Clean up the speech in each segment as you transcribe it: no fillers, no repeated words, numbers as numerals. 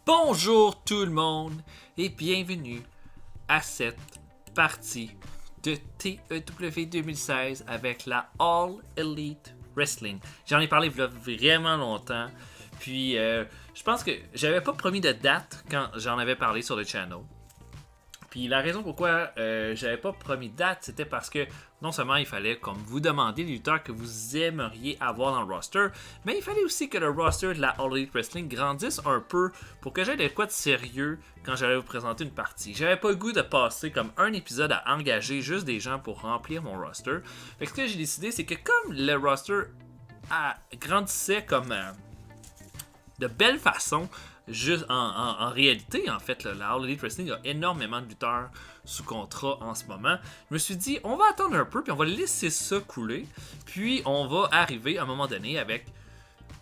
Bonjour tout le monde et bienvenue à cette partie de TEW 2016 avec la All Elite Wrestling. J'en ai parlé il y a vraiment longtemps, puis je pense que j'avais pas promis de date quand j'en avais parlé sur le channel. Puis la raison pourquoi j'avais pas promis de date, c'était parce que non seulement il fallait comme vous demander les lutteurs que vous aimeriez avoir dans le roster, mais il fallait aussi que le roster de la All Elite Wrestling grandisse un peu pour que j'aie de quoi de sérieux quand j'allais vous présenter une partie. J'avais pas le goût de passer comme un épisode à engager juste des gens pour remplir mon roster. Fait que ce que j'ai décidé, c'est que comme le roster grandissait comme de belle façon, juste en réalité, en fait, la All Elite Wrestling a énormément de lutteurs sous contrat en ce moment. Je me suis dit, on va attendre un peu, puis on va laisser ça couler, puis on va arriver à un moment donné avec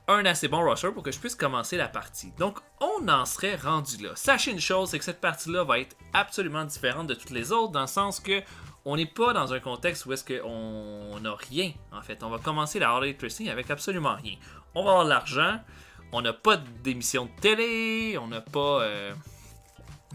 un assez bon roster pour que je puisse commencer la partie. Donc, on en serait rendu là. Sachez une chose, c'est que cette partie-là va être absolument différente de toutes les autres, dans le sens que on n'est pas dans un contexte où est-ce qu'on n'a rien, en fait. On va commencer la All Elite Wrestling avec absolument rien. On va avoir de l'argent. On n'a pas d'émission de télé, on n'a pas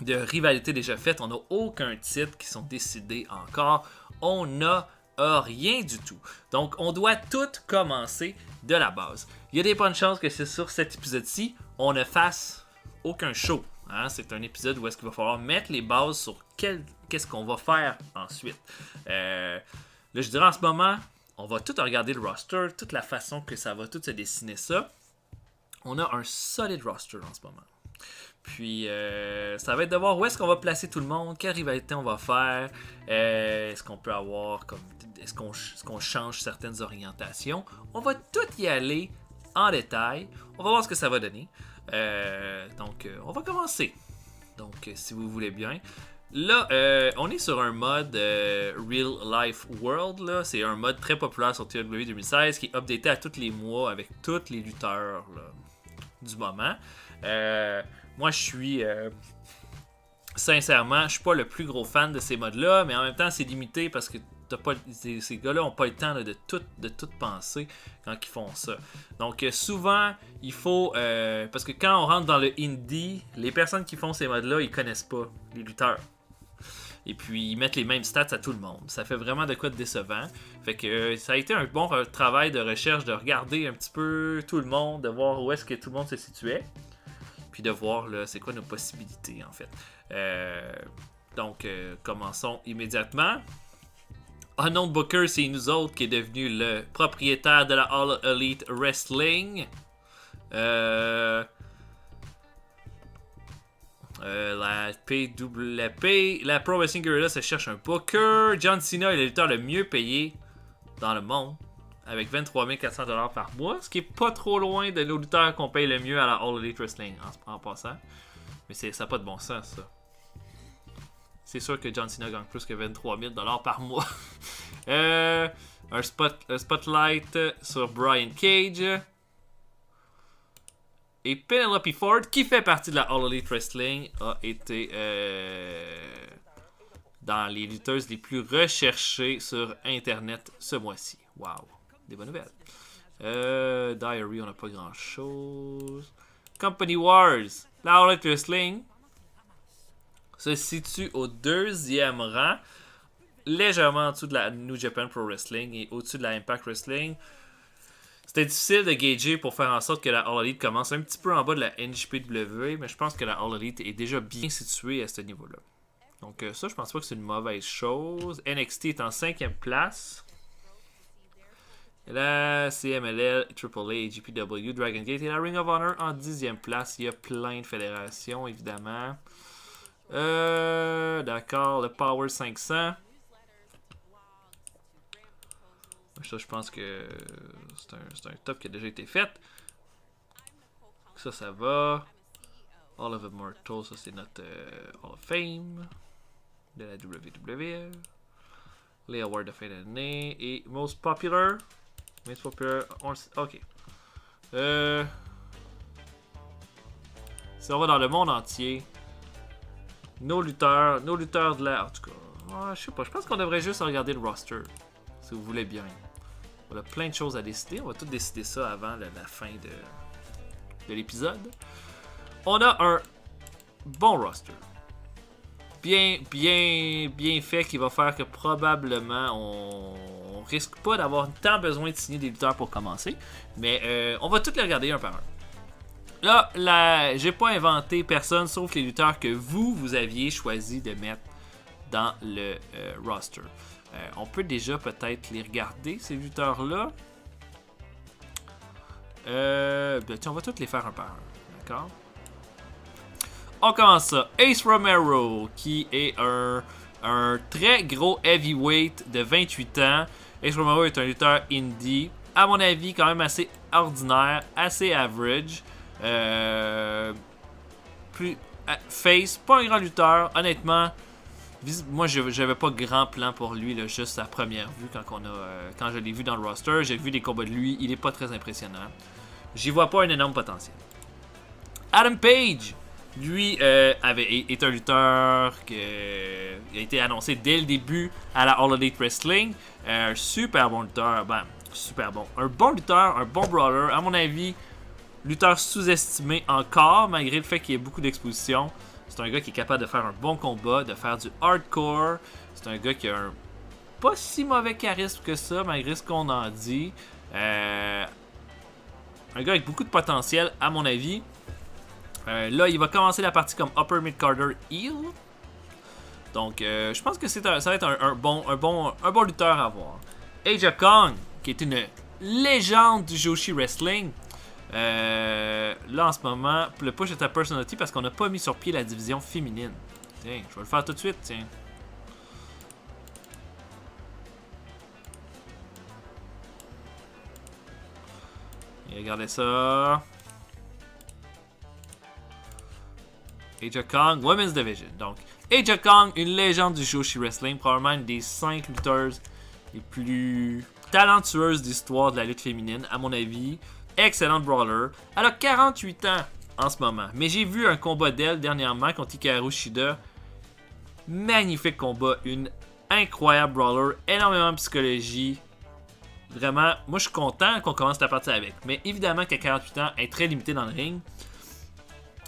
de rivalité déjà faite, on n'a aucun titre qui sont décidés encore, on n'a rien du tout. Donc on doit tout commencer de la base. Il y a des bonnes chances que c'est sur cet épisode-ci, on ne fasse aucun show. Hein? C'est un épisode où est-ce qu'il va falloir mettre les bases sur qu'est-ce qu'on va faire ensuite. Là je dirais en ce moment, on va tout regarder le roster, toute la façon que ça va tout se dessiner ça. On a un solide roster en ce moment. Puis, ça va être de voir où est-ce qu'on va placer tout le monde, quelle rivalité on va faire, est-ce qu'on peut avoir, est-ce qu'on change certaines orientations. On va tout y aller en détail. On va voir ce que ça va donner. Donc, on va commencer. Donc, si vous voulez bien. Là, on est sur un mode Real Life World. Là. C'est un mode très populaire sur TEW 2016 qui est updaté à tous les mois avec tous les lutteurs là, du moment. Moi, je suis... sincèrement, je suis pas le plus gros fan de ces modes-là, mais en même temps, c'est limité parce que ces gars-là n'ont pas le temps là, de tout penser quand ils font ça. Donc, souvent, il faut... parce que quand on rentre dans le indie, les personnes qui font ces modes-là, ils connaissent pas les lutteurs. Et puis, ils mettent les mêmes stats à tout le monde. Ça fait vraiment de quoi de décevant. Fait que ça a été un bon travail de recherche de regarder un petit peu tout le monde, de voir où est-ce que tout le monde se situait. Puis de voir là, c'est quoi nos possibilités, en fait. Donc, commençons immédiatement. Unknown Booker, c'est nous autres qui est devenu le propriétaire de la All Elite Wrestling. La PWP, la Pro Wrestling Guerrilla se cherche un booker. John Cena est le lutteur le mieux payé dans le monde, avec 23 400$ par mois, ce qui est pas trop loin de nos lutteurs qu'on paye le mieux à la All Elite Wrestling en passant. Mais ça n'a pas de bon sens, ça. C'est sûr que John Cena gagne plus que 23 000$ par mois. un spotlight sur Brian Cage. Et Penelope Ford, qui fait partie de la All Elite Wrestling, a été dans les lutteuses les plus recherchées sur Internet ce mois-ci. Wow, des bonnes nouvelles. Diary, on n'a pas grand-chose. Company Wars, la All Elite Wrestling se situe au 2e rang, légèrement en dessous de la New Japan Pro Wrestling et au-dessus de la Impact Wrestling. C'était difficile de gager pour faire en sorte que la All Elite commence un petit peu en bas de la NJPW, mais je pense que la All Elite est déjà bien située à ce niveau-là. Donc ça, je pense pas que c'est une mauvaise chose. NXT est en 5e place. La CMLL, AAA, GPW, Dragon Gate et la Ring of Honor en 10e place. Il y a plein de fédérations, évidemment. D'accord, le Power 500. Ça, je pense que c'est un top qui a déjà été fait. Ça va. All of Immortal, ça c'est notre Hall of Fame de la WWE. Les Awards de fin d'année. Et Most Popular. Ok. Si on va dans le monde entier, nos lutteurs de la... En tout cas, je sais pas, je pense qu'on devrait juste regarder le roster. Si vous voulez bien. On a plein de choses à décider. On va tout décider ça avant la fin de l'épisode. On a un bon roster. Bien fait qui va faire que probablement on risque pas d'avoir tant besoin de signer des lutteurs pour commencer. Mais on va tous les regarder un par un. Là, j'ai pas inventé personne sauf les lutteurs que vous aviez choisi de mettre dans le roster. On peut déjà peut-être les regarder, ces lutteurs-là. On va tous les faire un par un. D'accord? On commence ça. Ace Romero, qui est un très gros heavyweight de 28 ans. Ace Romero est un lutteur indie. À mon avis, quand même assez ordinaire, assez average. Face, pas un grand lutteur. Honnêtement, moi, j'avais pas grand plan pour lui, là, juste à première vue, quand je l'ai vu dans le roster. J'ai vu des combats de lui, il est pas très impressionnant. J'y vois pas un énorme potentiel. Adam Page, lui, est un lutteur qui a été annoncé dès le début à la All Elite Wrestling. Un super bon lutteur, super bon. Un bon lutteur, un bon brawler, à mon avis, lutteur sous-estimé encore, malgré le fait qu'il y ait beaucoup d'exposition. C'est un gars qui est capable de faire un bon combat, de faire du hardcore. C'est un gars qui a un pas si mauvais charisme que ça, malgré ce qu'on en dit. Un gars avec beaucoup de potentiel, à mon avis. Là, il va commencer la partie comme Upper Mid-Carter Heel. Donc, je pense que ça va être un bon lutteur à voir. Aja Kong, qui est une légende du Joshi Wrestling. Là, en ce moment, le push est à Personality parce qu'on n'a pas mis sur pied la division féminine. Tiens, je vais le faire tout de suite, tiens. Et regardez ça. Aja Kong, Women's Division. Donc, Aja Kong, une légende du Joshi Wrestling, probablement une des 5 lutteuses les plus talentueuses d'histoire de la lutte féminine, à mon avis. Excellente brawler. Elle a 48 ans en ce moment. Mais j'ai vu un combat d'elle dernièrement contre Hikaru Shida. Magnifique combat. Une incroyable brawler. Énormément de psychologie. Vraiment, moi je suis content qu'on commence la partie avec. Mais évidemment qu'à 48 ans, elle est très limitée dans le ring.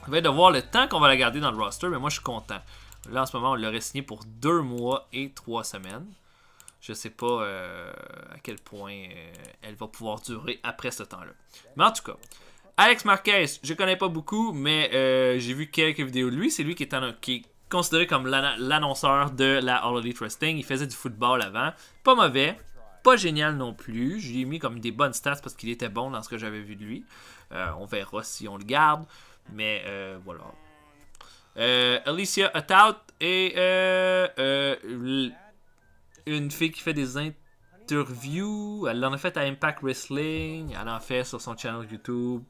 Ça va être de voir le temps qu'on va la garder dans le roster. Mais moi je suis content. Là en ce moment, on l'aurait signé pour 2 mois et 3 semaines. Je sais pas à quel point elle va pouvoir durer après ce temps-là. Mais en tout cas, Alex Marquez, je connais pas beaucoup, mais j'ai vu quelques vidéos de lui. C'est lui qui est considéré comme l'annonceur de la All Elite Wrestling. Il faisait du football avant. Pas mauvais, pas génial non plus. Je lui ai mis comme des bonnes stats parce qu'il était bon dans ce que j'avais vu de lui. On verra si on le garde. Mais voilà. Alicia Atout et une fille qui fait des interviews. Elle en a fait à Impact Wrestling. Elle en fait sur son channel YouTube.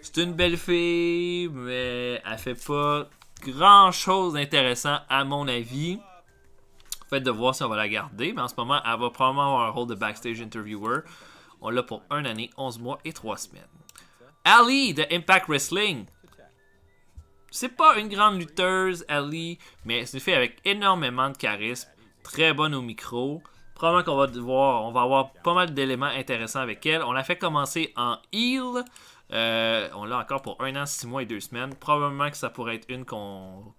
C'est une belle fille, mais elle fait pas grand chose d'intéressant à mon avis. Fait de voir si on va la garder. Mais en ce moment, elle va probablement avoir un rôle de backstage interviewer. On l'a pour 1 année, 11 mois et 3 semaines. Ali de Impact Wrestling. C'est pas une grande lutteuse, Ali, mais c'est une fille avec énormément de charisme. Très bonne au micro. Probablement on va avoir pas mal d'éléments intéressants avec elle. On l'a fait commencer en heel. On l'a encore pour 1 an, 6 mois et 2 semaines. Probablement que ça pourrait être une qu'on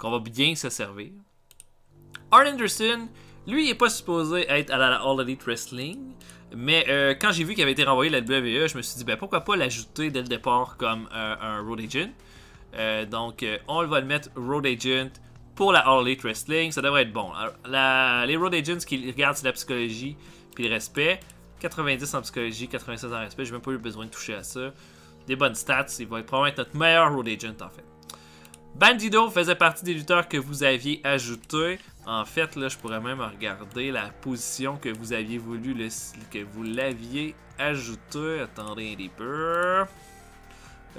va bien se servir. Arn Anderson, lui, il n'est pas supposé être à la All Elite Wrestling. Mais quand j'ai vu qu'il avait été renvoyé à la WWE, je me suis dit, pourquoi pas l'ajouter dès le départ comme un Road Agent. Donc, on va le mettre Road Agent pour la All Elite Wrestling. Ça devrait être bon. Alors, les Road Agents qui regardent, c'est la psychologie puis le respect. 90 en psychologie, 96 en respect. J'ai même pas eu besoin de toucher à ça. Des bonnes stats. Il va probablement être notre meilleur Road Agent en fait. Bandido faisait partie des lutteurs que vous aviez ajoutés. En fait, là, je pourrais même regarder la position que vous aviez voulu, que vous l'aviez ajouté. Attendez un petit peu.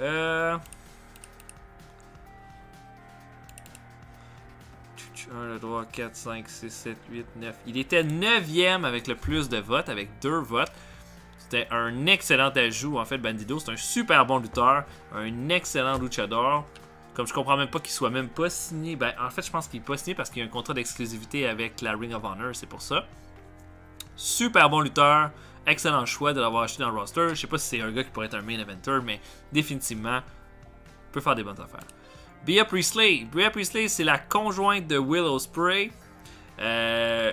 1, 2, 3, 4, 5, 6, 7, 8, 9. Il était 9e avec le plus de votes, avec 2 votes. C'était un excellent ajout. En fait, Bandido, c'est un super bon lutteur. Un excellent luchador. Comme je comprends même pas qu'il soit même pas signé. En fait, je pense qu'il n'est pas signé parce qu'il y a un contrat d'exclusivité avec la Ring of Honor. C'est pour ça. Super bon lutteur. Excellent choix de l'avoir acheté dans le roster. Je sais pas si c'est un gars qui pourrait être un main eventer, mais définitivement, peut faire des bonnes affaires. Bea Priestley. Bea Priestley, c'est la conjointe de Will Ospreay.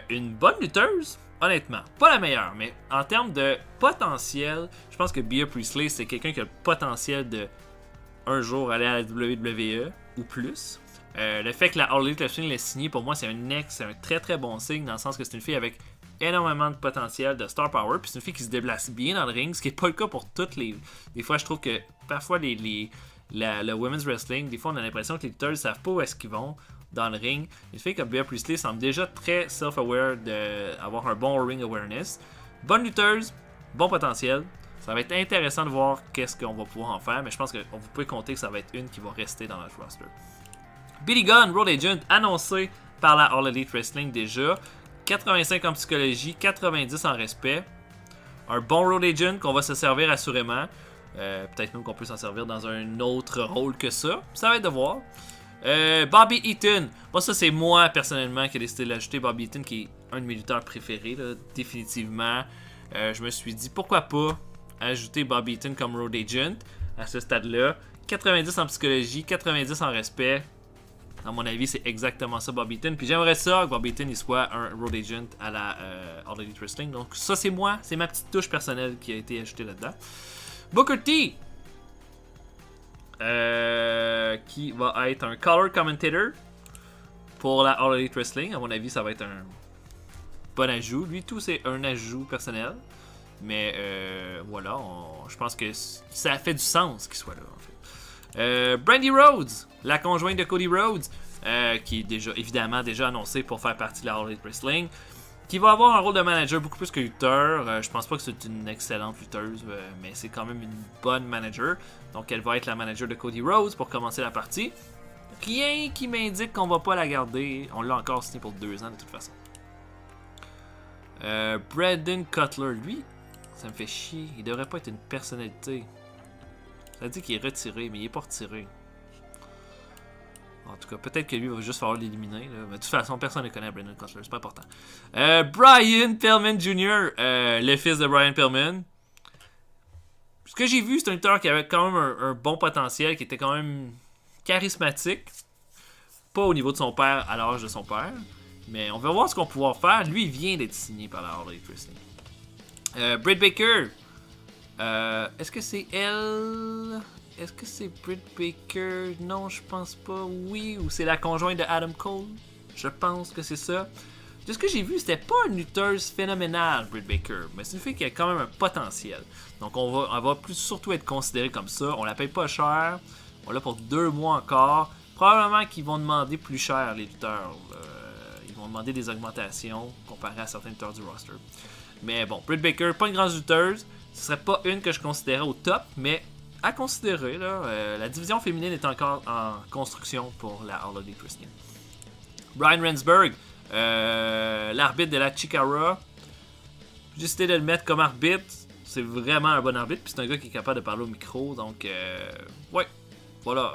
Une bonne lutteuse, honnêtement. Pas la meilleure, mais en termes de potentiel, je pense que Bea Priestley, c'est quelqu'un qui a le potentiel de un jour aller à la WWE ou plus. Le fait que la All Elite Wrestling l'ait signé, pour moi, c'est un très très bon signe, dans le sens que c'est une fille avec énormément de potentiel, de star power, puis c'est une fille qui se déplace bien dans le ring, ce qui n'est pas le cas pour toutes les... Des fois, je trouve que parfois le women's wrestling, des fois, on a l'impression que les lutteurs ne savent pas où est-ce qu'ils vont dans le ring. Une fille comme Bea Priestley semble déjà très self-aware d'avoir un bon ring awareness. Bonne lutteuse, bon potentiel. Ça va être intéressant de voir qu'est-ce qu'on va pouvoir en faire, mais je pense que vous pouvez compter que ça va être une qui va rester dans notre roster. Billy Gunn, Road Agent, annoncé par la All Elite Wrestling déjà. 85 en psychologie, 90 en respect. Un bon Road Agent qu'on va se servir assurément. Peut-être même qu'on peut s'en servir dans un autre rôle que ça. Ça va être de voir. Bobby Eaton. Bon, ça, c'est moi, personnellement, qui ai décidé de l'ajouter. Bobby Eaton, qui est un de mes lutteurs préférés, là, définitivement. Je me suis dit, pourquoi pas ajouter Bobby Eaton comme Road Agent à ce stade-là. 90 en psychologie, 90 en respect. À mon avis, c'est exactement ça, Bobby Eaton. Puis j'aimerais ça que Bobby Eaton il soit un Road Agent à la All Elite Wrestling. Donc ça, c'est moi. C'est ma petite touche personnelle qui a été ajoutée là-dedans. Booker T. Qui va être un color commentator pour la All Elite Wrestling. À mon avis, ça va être un bon ajout. Lui, tout, c'est un ajout personnel. Mais voilà, je pense que ça fait du sens qu'il soit là, en fait. Brandi Rhodes, la conjointe de Cody Rhodes, qui est déjà évidemment déjà annoncée pour faire partie de la All Elite Wrestling, qui va avoir un rôle de manager beaucoup plus que lutteur. Je pense pas que c'est une excellente lutteuse, mais c'est quand même une bonne manager. Donc elle va être la manager de Cody Rhodes pour commencer la partie. Rien qui m'indique qu'on va pas la garder. On l'a encore signé pour 2 ans de toute façon. Braden Cutler, lui, ça me fait chier. Il devrait pas être une personnalité. Ça dit qu'il est retiré, mais il est pas retiré. En tout cas, peut-être que lui va juste falloir l'éliminer. Mais de toute façon, personne ne connaît Brandon Cutler, c'est pas important. Brian Pillman Jr., le fils de Brian Pillman. Ce que j'ai vu, c'est un lutteur qui avait quand même un bon potentiel, qui était quand même charismatique. Pas au niveau de son père, à l'âge de son père. Mais on va voir ce qu'on va pouvoir faire. Lui, il vient d'être signé par la All Elite Wrestling. Britt Baker. Est-ce que c'est elle? Est-ce que c'est Britt Baker? Non, je pense pas. Oui, ou c'est la conjointe de Adam Cole? Je pense que c'est ça. De ce que j'ai vu, c'était pas une lutteuse phénoménale, Britt Baker, mais c'est une fille qui a quand même un potentiel. Donc on va plus surtout être considéré comme ça. On la paye pas cher. On l'a pour 2 mois encore. Probablement qu'ils vont demander plus cher, les lutteurs. Ils vont demander des augmentations comparé à certains lutteurs du roster. Mais bon, Britt Baker, pas une grande lutteuse. Ce serait pas une que je considérais au top, mais à considérer. Là, la division féminine est encore en construction pour la All Elite Wrestling. Brian Rensburg, l'arbitre de la Chikara. J'ai décidé de le mettre comme arbitre. C'est vraiment un bon arbitre. Puis c'est un gars qui est capable de parler au micro. Donc, ouais. Voilà.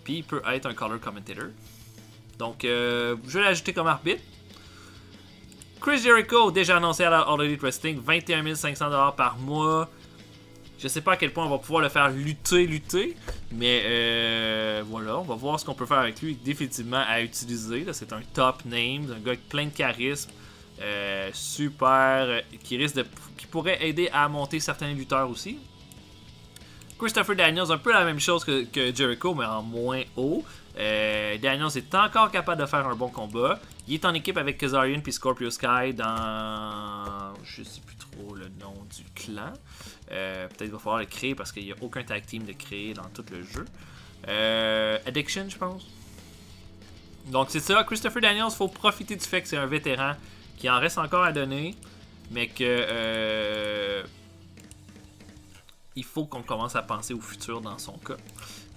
Puis il peut être un color commentator. Donc, je vais l'ajouter comme arbitre. Chris Jericho, déjà annoncé à la All Elite Wrestling, 21 500$ par mois. Je sais pas à quel point on va pouvoir le faire lutter, mais voilà, on va voir ce qu'on peut faire avec lui, définitivement à utiliser. Là, c'est un top name, un gars avec plein de charisme, super, qui pourrait aider à monter certains lutteurs aussi. Christopher Daniels, un peu la même chose que Jericho, mais en moins haut. Daniels est encore capable de faire un bon combat. Il est en équipe avec Kazarian puis Scorpio Sky dans... Je sais plus trop le nom du clan. Peut-être qu'il va falloir le créer parce qu'il n'y a aucun tag team de créer dans tout le jeu. Addiction, je pense. Donc c'est ça, Christopher Daniels, il faut profiter du fait que c'est un vétéran qui en reste encore à donner, mais que... il faut qu'on commence à penser au futur dans son cas.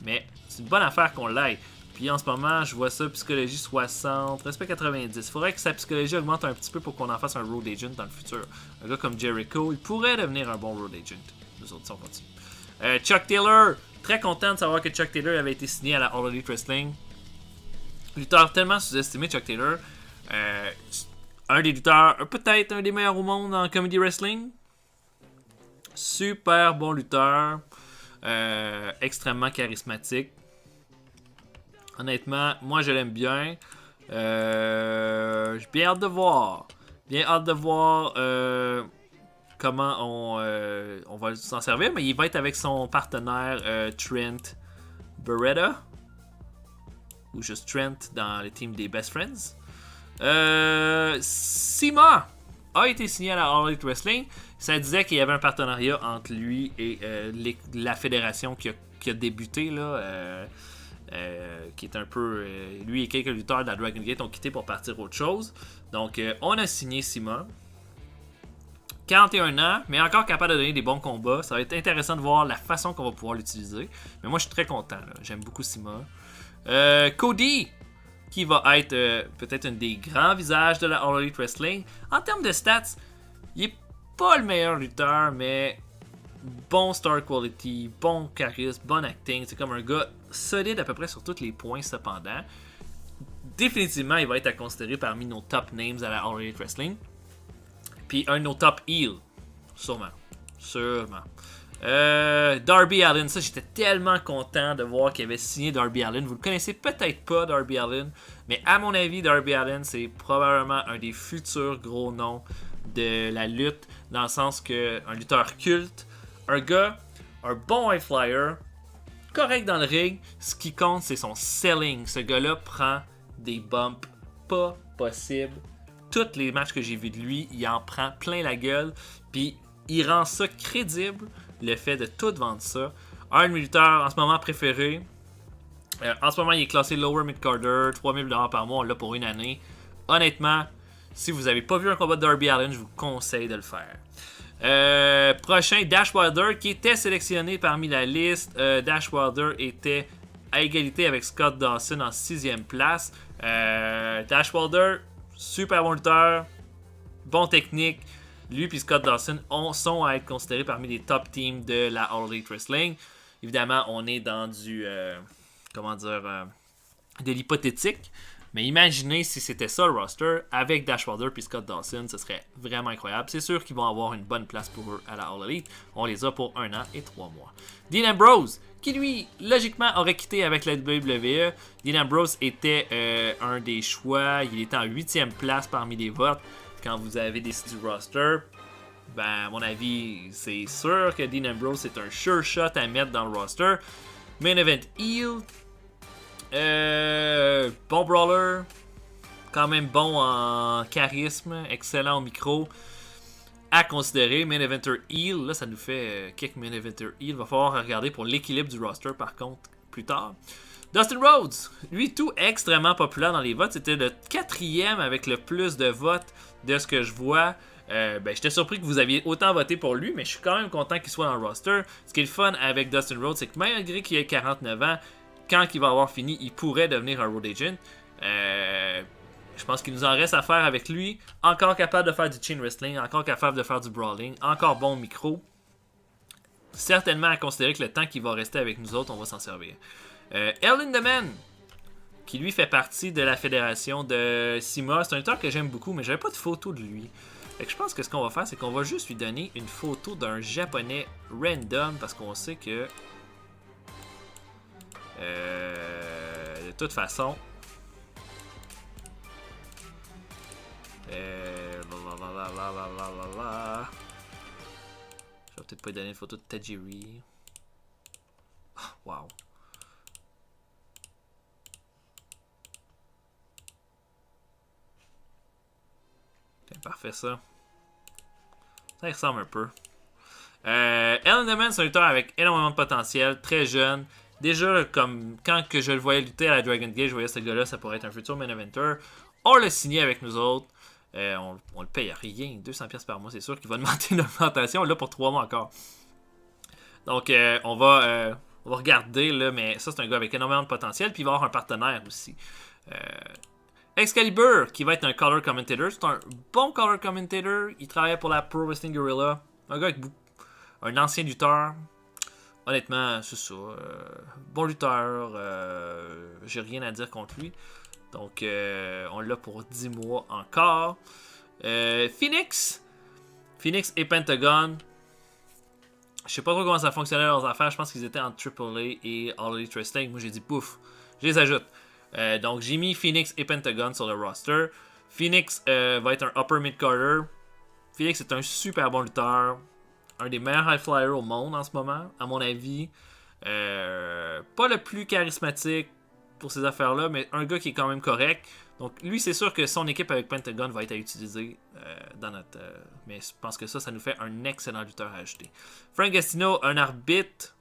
Mais c'est une bonne affaire qu'on l'aille. Puis en ce moment, je vois ça, psychologie 60, respect 90. Il faudrait que sa psychologie augmente un petit peu pour qu'on en fasse un road agent dans le futur. Un gars comme Jericho, il pourrait devenir un bon road agent. Nous autres, si on continue. Chuck Taylor, très content de savoir que Chuck Taylor avait été signé à la All Elite Wrestling. Lutteur tellement sous-estimé, Chuck Taylor. Un des lutteurs, peut-être un des meilleurs au monde en comedy wrestling. Super bon lutteur. Extrêmement charismatique. Honnêtement, moi je l'aime bien. J'ai bien hâte de voir. Bien hâte de voir comment on va s'en servir. Mais il va être avec son partenaire Trent Beretta. Ou juste Trent dans le team des Best Friends. Sima a été signé à la All Elite Wrestling. Ça disait qu'il y avait un partenariat entre lui et la fédération qui a débuté là. Qui est un peu. Lui et quelques lutteurs de la Dragon Gate ont quitté pour partir autre chose. Donc, on a signé Sima. 41 ans, mais encore capable de donner des bons combats. Ça va être intéressant de voir la façon qu'on va pouvoir l'utiliser. Mais moi, je suis très content. Là. J'aime beaucoup Sima. Cody, qui va être peut-être un des grands visages de la All Elite Wrestling. En termes de stats, il est pas le meilleur lutteur, mais bon star quality, bon charisme, bon acting. C'est comme un gars solide à peu près sur tous les points cependant. Définitivement, il va être à considérer parmi nos top names à la All Elite Wrestling. Puis un de nos top heel, sûrement. Darby Allin, ça j'étais tellement content de voir qu'il avait signé Darby Allin. Vous le connaissez peut-être pas, Darby Allin, mais à mon avis, Darby Allin, c'est probablement un des futurs gros noms de la lutte, dans le sens que un lutteur culte, un gars, un bon high flyer, correct dans le ring. Ce qui compte, c'est son selling. Ce gars-là prend des bumps pas possibles. Tous les matchs que j'ai vus de lui, il en prend plein la gueule. Puis il rend ça crédible, le fait de tout vendre ça. Un de mes lutteurs en ce moment préféré. En ce moment, il est classé Lower Mid-Carder, 3000$ par mois, on l'a pour une année. Honnêtement, si vous n'avez pas vu un combat de Darby Allin, je vous conseille de le faire. Prochain, Dash Wilder, qui était sélectionné parmi la liste. Dash Wilder était à égalité avec Scott Dawson en 6e place. Dash Wilder, super bon lutteur, bon technique. Lui et Scott Dawson sont à être considérés parmi les top teams de la All Elite Wrestling. Évidemment, on est dans du... de l'hypothétique. Mais imaginez si c'était ça le roster, avec Dash Wilder et Scott Dawson, ce serait vraiment incroyable. C'est sûr qu'ils vont avoir une bonne place pour eux à la All Elite. On les a pour 1 an et 3 mois. Dean Ambrose, qui lui, logiquement, aurait quitté avec la WWE. Dean Ambrose était un des choix. Il était en 8e place parmi les votes. Quand vous avez décidé du roster, ben, à mon avis, c'est sûr que Dean Ambrose, c'est un sure shot à mettre dans le roster. Main Event heel. Bon brawler, quand même bon en charisme, excellent au micro, à considérer. Main Eventer heel, là ça nous fait kick Main Eventer heel. Va falloir regarder pour l'équilibre du roster par contre plus tard. Dustin Rhodes, lui tout extrêmement populaire dans les votes, c'était le 4e avec le plus de votes de ce que je vois. J'étais surpris que vous aviez autant voté pour lui, mais je suis quand même content qu'il soit dans le roster. Ce qui est le fun avec Dustin Rhodes, c'est que malgré qu'il ait 49 ans, quand il va avoir fini, il pourrait devenir un road agent. Je pense qu'il nous en reste à faire avec lui. Encore capable de faire du chain wrestling, encore capable de faire du brawling, encore bon micro. Certainement à considérer que le temps qu'il va rester avec nous autres, on va s'en servir. El Lindemann, qui lui fait partie de la fédération de Sima. C'est un lutteur que j'aime beaucoup, mais j'avais pas de photo de lui. Fait que je pense que ce qu'on va faire, c'est qu'on va juste lui donner une photo d'un japonais random, parce qu'on sait que de toute façon, je vais peut-être pas lui donner une photo de Tajiri. Oh, wow. C'est parfait ça. Ça y ressemble un peu. El Lindemann, c'est un lutteur avec énormément de potentiel, très jeune. Déjà, comme quand que je le voyais lutter à la Dragon Gate, je voyais ce gars-là, ça pourrait être un futur main eventer. On l'a signé avec nous autres. On le paye à rien, 200$ par mois, c'est sûr qu'il va demander une augmentation. Là, pour 3 mois encore. Donc, on va regarder, là, mais ça, c'est un gars avec énormément de potentiel. Puis, il va avoir un partenaire aussi. Excalibur, qui va être un color commentator. C'est un bon color commentator. Il travaille pour la Pro Wrestling Guerrilla. Un gars avec un ancien lutteur. Honnêtement, c'est ça. Bon lutteur. J'ai rien à dire contre lui. Donc, on l'a pour 10 mois encore. Phoenix et Pentagon. Je sais pas trop comment ça fonctionnait leurs affaires. Je pense qu'ils étaient en AAA et All Elite Wrestling. Moi, j'ai dit pouf. Je les ajoute. Donc j'ai mis Phoenix et Pentagon sur le roster. Phoenix va être un upper mid-carder. Phoenix est un super bon lutteur. Un des meilleurs high flyers au monde en ce moment, à mon avis. Pas le plus charismatique pour ces affaires-là, mais un gars qui est quand même correct. Donc lui, c'est sûr que son équipe avec Pentagon va être à utiliser dans notre... mais je pense que ça nous fait un excellent lutteur à ajouter. Frank Gastino, un arbitre.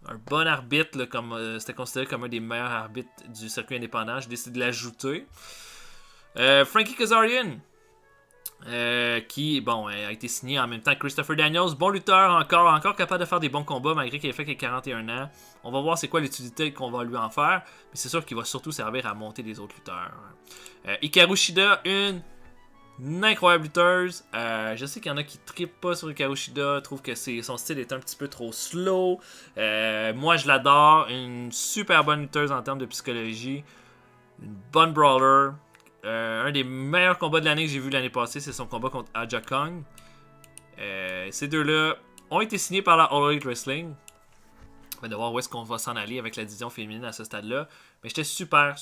Un bon arbitre, là, comme c'était considéré comme un des meilleurs arbitres du circuit indépendant. J'ai décidé de l'ajouter. Frankie Kazarian, qui a été signé en même temps que Christopher Daniels. Bon lutteur, encore capable de faire des bons combats malgré qu'il ait fait qu'il ait 41 ans. On va voir c'est quoi l'utilité qu'on va lui en faire. Mais c'est sûr qu'il va surtout servir à monter les autres lutteurs. Hikaru Shida, une incroyable lutteuse. Je sais qu'il y en a qui trippent pas sur Hikaru Shida, trouvent que son style est un petit peu trop slow. Moi, je l'adore. Une super bonne lutteuse en termes de psychologie. Une bonne brawler. Un des meilleurs combats de l'année que j'ai vu l'année passée, c'est son combat contre Aja Kong. Ces deux-là ont été signés par la All Elite Wrestling. On va devoir où est-ce qu'on va s'en aller avec la division féminine à ce stade-là. Mais j'étais super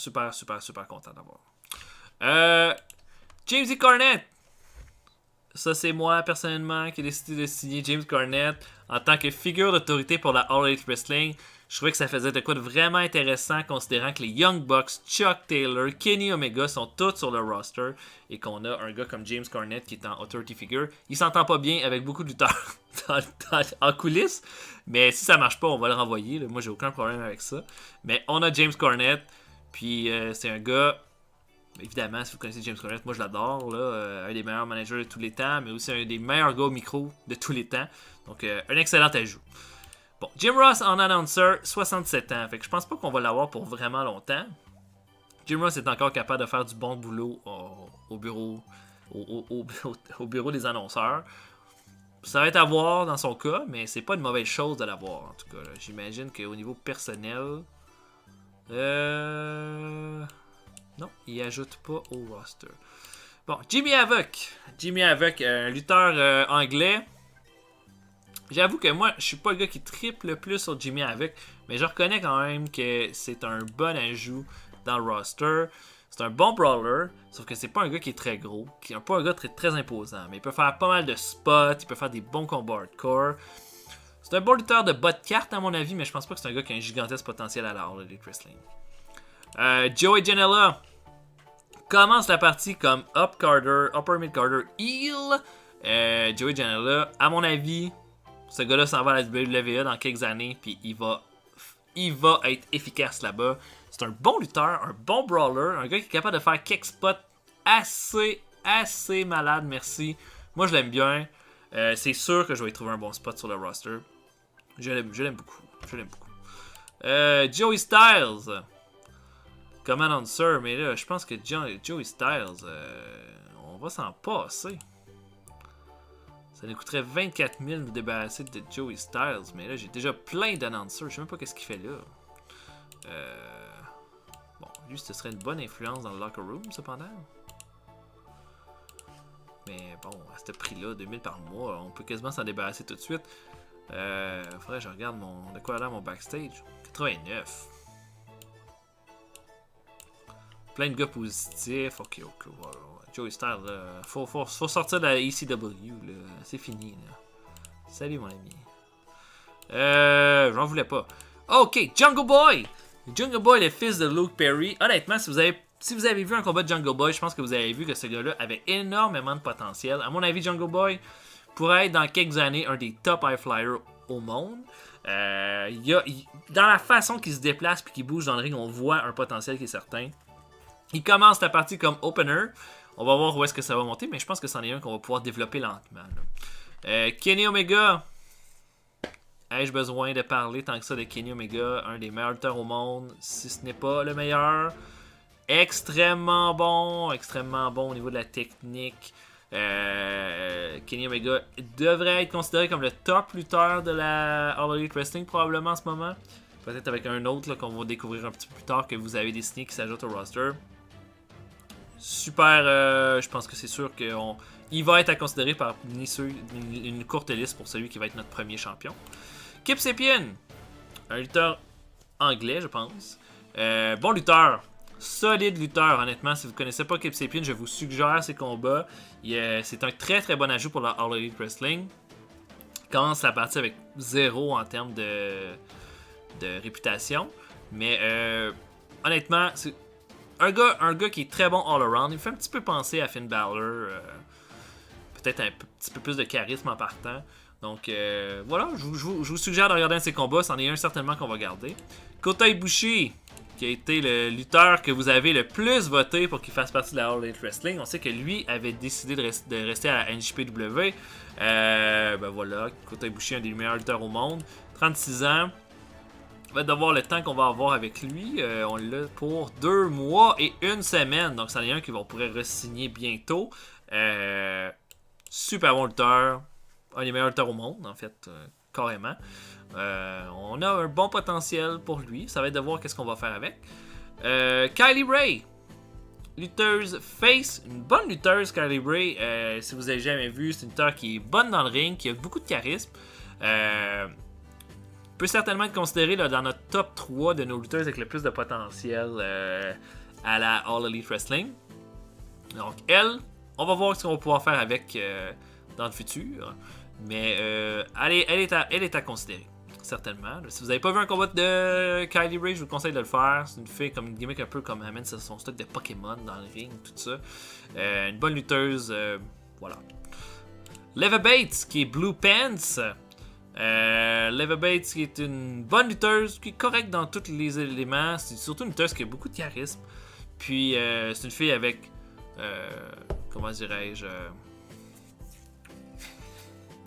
content d'avoir. James E. Cornette. Ça, c'est moi, personnellement, qui ai décidé de signer James Cornette en tant que figure d'autorité pour la All Elite Wrestling. Je trouvais que ça faisait de quoi de vraiment intéressant, considérant que les Young Bucks, Chuck Taylor, Kenny Omega sont tous sur le roster et qu'on a un gars comme James Cornette qui est en authority figure. Il s'entend pas bien avec beaucoup de lutteurs en coulisses, mais si ça marche pas, on va le renvoyer. Là. Moi, j'ai aucun problème avec ça. Mais on a James Cornette, puis c'est un gars... Évidemment, si vous connaissez James Cornette, moi je l'adore. Là, un des meilleurs managers de tous les temps, mais aussi un des meilleurs gars au micro de tous les temps. Donc, un excellent ajout. Bon, Jim Ross en announcer, 67 ans. Fait que je pense pas qu'on va l'avoir pour vraiment longtemps. Jim Ross est encore capable de faire du bon boulot au bureau au bureau des annonceurs. Ça va être à voir dans son cas, mais c'est pas une mauvaise chose de l'avoir en tout cas. Là. J'imagine qu'au niveau personnel... Non, il ajoute pas au roster. Bon, Jimmy Havoc. Jimmy Havoc, un lutteur anglais. J'avoue que moi, je suis pas le gars qui triple le plus sur Jimmy Havoc, mais je reconnais quand même que c'est un bon ajout dans le roster. C'est un bon brawler, sauf que c'est pas un gars qui est très gros, qui est pas un gars très imposant, mais il peut faire pas mal de spots, il peut faire des bons combats hardcore. C'est un bon lutteur de bas de carte à mon avis, mais je pense pas que c'est un gars qui a un gigantesque potentiel à la All Elite Wrestling. Joey Janela commence la partie comme upper mid-carder heel. Joey Janela, à mon avis, ce gars-là s'en va à la WWE dans quelques années, puis il va être efficace là-bas. C'est un bon lutteur, un bon brawler, un gars qui est capable de faire quelques spots assez malade, merci. Moi, je l'aime bien. C'est sûr que je vais y trouver un bon spot sur le roster. Je l'aime beaucoup. Joey Styles. Comme annonceur, mais là, je pense que Joey Styles, on va s'en passer. Ça nous coûterait 24 000 de nous débarrasser de Joey Styles, mais là, j'ai déjà plein d'annonceurs. Je sais même pas qu'est-ce qu'il fait là. Bon, lui, ce serait une bonne influence dans le locker room, cependant. Mais bon, à ce prix-là, 2000 par mois, on peut quasiment s'en débarrasser tout de suite. Faudrait que je regarde de quoi a l'air mon backstage. 89. Plein de gars positifs. Ok, voilà. Joey Styles, faut sortir de la ECW, là. C'est fini, là. Salut, mon ami. J'en voulais pas. Ok, Jungle Boy! Jungle Boy, le fils de Luke Perry. Honnêtement, si vous avez vu un combat de Jungle Boy, je pense que vous avez vu que ce gars-là avait énormément de potentiel. À mon avis, Jungle Boy pourrait être dans quelques années un des top high flyers au monde. Dans la façon qu'il se déplace et qu'il bouge dans le ring, on voit un potentiel qui est certain. Il commence la partie comme opener. On va voir où est-ce que ça va monter, mais je pense que c'en est un qu'on va pouvoir développer lentement. Kenny Omega. Ai-je besoin de parler tant que ça de Kenny Omega, un des meilleurs lutteurs au monde, si ce n'est pas le meilleur. Extrêmement bon au niveau de la technique. Kenny Omega devrait être considéré comme le top lutteur de la All Elite Wrestling probablement en ce moment. Peut-être avec un autre là, qu'on va découvrir un petit peu plus tard que vous avez décidé qui s'ajoute au roster. Super, je pense que c'est sûr qu'il va être à considérer par une courte liste pour celui qui va être notre premier champion. Kip Sapien, un lutteur anglais, je pense. Bon lutteur. solide lutteur, honnêtement. Si vous ne connaissez pas Kip Sapien, je vous suggère ses combats. C'est un très très bon ajout pour la All Elite Wrestling. Il commence la partie avec 0 en termes de réputation. Mais honnêtement, c'est un gars qui est très bon all-around. Il me fait un petit peu penser à Finn Balor. Peut-être un petit peu plus de charisme en partant. Donc voilà, je vous suggère de regarder un de ces combats. C'en est un certainement qu'on va garder. Kota Ibushi, qui a été le lutteur que vous avez le plus voté pour qu'il fasse partie de la All Elite Wrestling. On sait que lui avait décidé de rester à la NJPW. Ben voilà, Kota Ibushi, un des meilleurs lutteurs au monde. 36 ans. On va devoir le temps qu'on va avoir avec lui. On l'a pour 2 mois et 1 semaine. Donc, c'en est un qu'on pourrait re-signer bientôt. Super bon lutteur. Un des meilleurs lutteurs au monde, en fait, carrément. On a un bon potentiel pour lui. Ça va être de voir qu'est-ce qu'on va faire avec. Kylie Ray. Lutteuse face. Une bonne lutteuse, Kylie Ray. Si vous avez jamais vu, c'est une lutteur qui est bonne dans le ring, qui a beaucoup de charisme. Peut certainement être considérée là, dans notre top 3 de nos lutteuses avec le plus de potentiel à la All Elite Wrestling. Donc, elle, on va voir ce qu'on va pouvoir faire avec dans le futur. Mais elle est à considérer, certainement. Si vous n'avez pas vu un combat de Kylie Ray, je vous conseille de le faire. C'est une fille comme une gimmick un peu comme amène son stock de Pokémon dans le ring, tout ça. Une bonne lutteuse, voilà. Leva Bates, qui est Blue Pants. Leva Bates, qui est une bonne lutteuse, qui est correcte dans tous les éléments. C'est surtout une lutteuse qui a beaucoup de charisme. Puis, c'est une fille avec, comment dirais-je...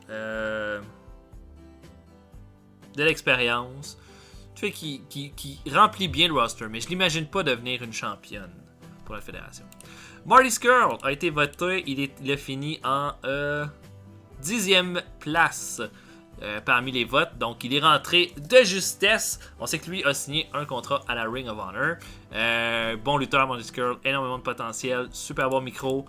de l'expérience. Une fille qui remplit bien le roster, mais je l'imagine pas devenir une championne pour la fédération. Marty Scurll a été voté. Il a fini en 10e place parmi les votes. Donc, il est rentré de justesse. On sait que lui a signé un contrat à la Ring of Honor. Bon lutteur, Marty Scurll. Énormément de potentiel. Super bon micro.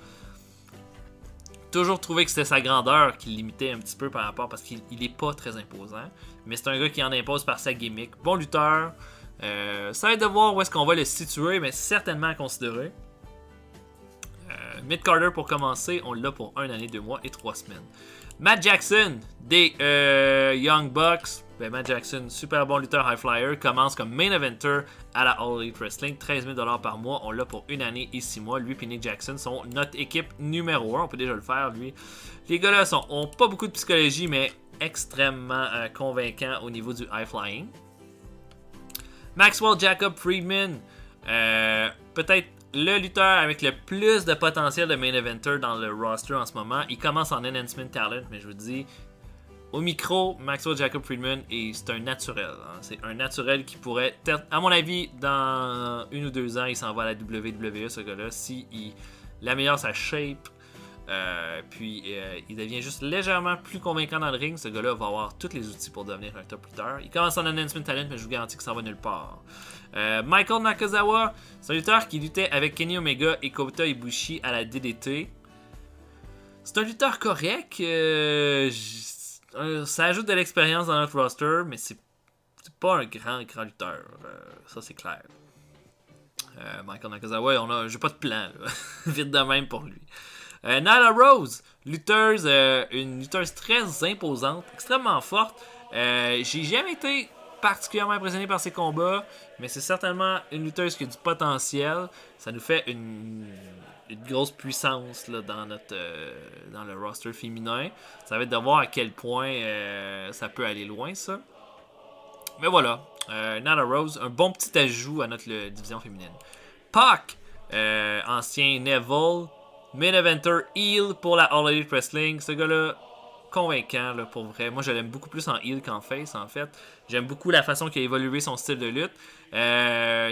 Toujours trouvé que c'était sa grandeur qui le limitait un petit peu par rapport, parce qu'il n'est pas très imposant. Mais c'est un gars qui en impose par sa gimmick. Bon lutteur. Ça va être de voir où est-ce qu'on va le situer, mais certainement à considérer. Mid Carter pour commencer, on l'a pour 1 année, 2 mois et 3 semaines. Matt Jackson des Young Bucks. Ben, Matt Jackson, super bon lutteur high flyer, commence comme main eventer à la All Elite Wrestling, 13 000$ par mois. On l'a pour 1 année et 6 mois. Lui et Nick Jackson sont notre équipe numéro 1. On peut déjà le faire, lui. Les gars-là ont pas beaucoup de psychologie, mais extrêmement convaincants au niveau du high flying. Maxwell Jacob Friedman, peut-être le lutteur avec le plus de potentiel de main eventer dans le roster en ce moment. Il commence en enhancement talent, mais je vous dis, au micro, Maxwell Jacob Friedman, c'est un naturel. Hein. C'est un naturel qui pourrait, à mon avis, dans 1 ou 2 ans, il s'en va à la WWE, ce gars-là. S'il améliore sa shape, puis il devient juste légèrement plus convaincant dans le ring, ce gars-là va avoir tous les outils pour devenir un top lutteur. Il commence en enhancement talent, mais je vous garantis que ça va nulle part. Michael Nakazawa, c'est un lutteur qui luttait avec Kenny Omega et Kota Ibushi à la DDT. C'est un lutteur correct. Ça ajoute de l'expérience dans notre roster, mais c'est pas un grand lutteur. Ça, c'est clair. Michael Nakazawa, j'ai pas de plan. Là. Vite de même pour lui. Nyla Rose, lutteuse, une lutteuse très imposante, extrêmement forte. J'ai jamais été particulièrement impressionné par ses combats, mais c'est certainement une lutteuse qui a du potentiel. Ça nous fait une grosse puissance là, dans le roster féminin. Ça va être de voir à quel point ça peut aller loin, ça. Mais voilà, Nyla Rose, un bon petit ajout à notre division féminine. Pac, ancien Neville, main eventer heel pour la All Elite Wrestling. Ce gars-là, convaincant là, pour vrai. Moi, je l'aime beaucoup plus en heel qu'en face, en fait. J'aime beaucoup la façon qu'il a évolué son style de lutte.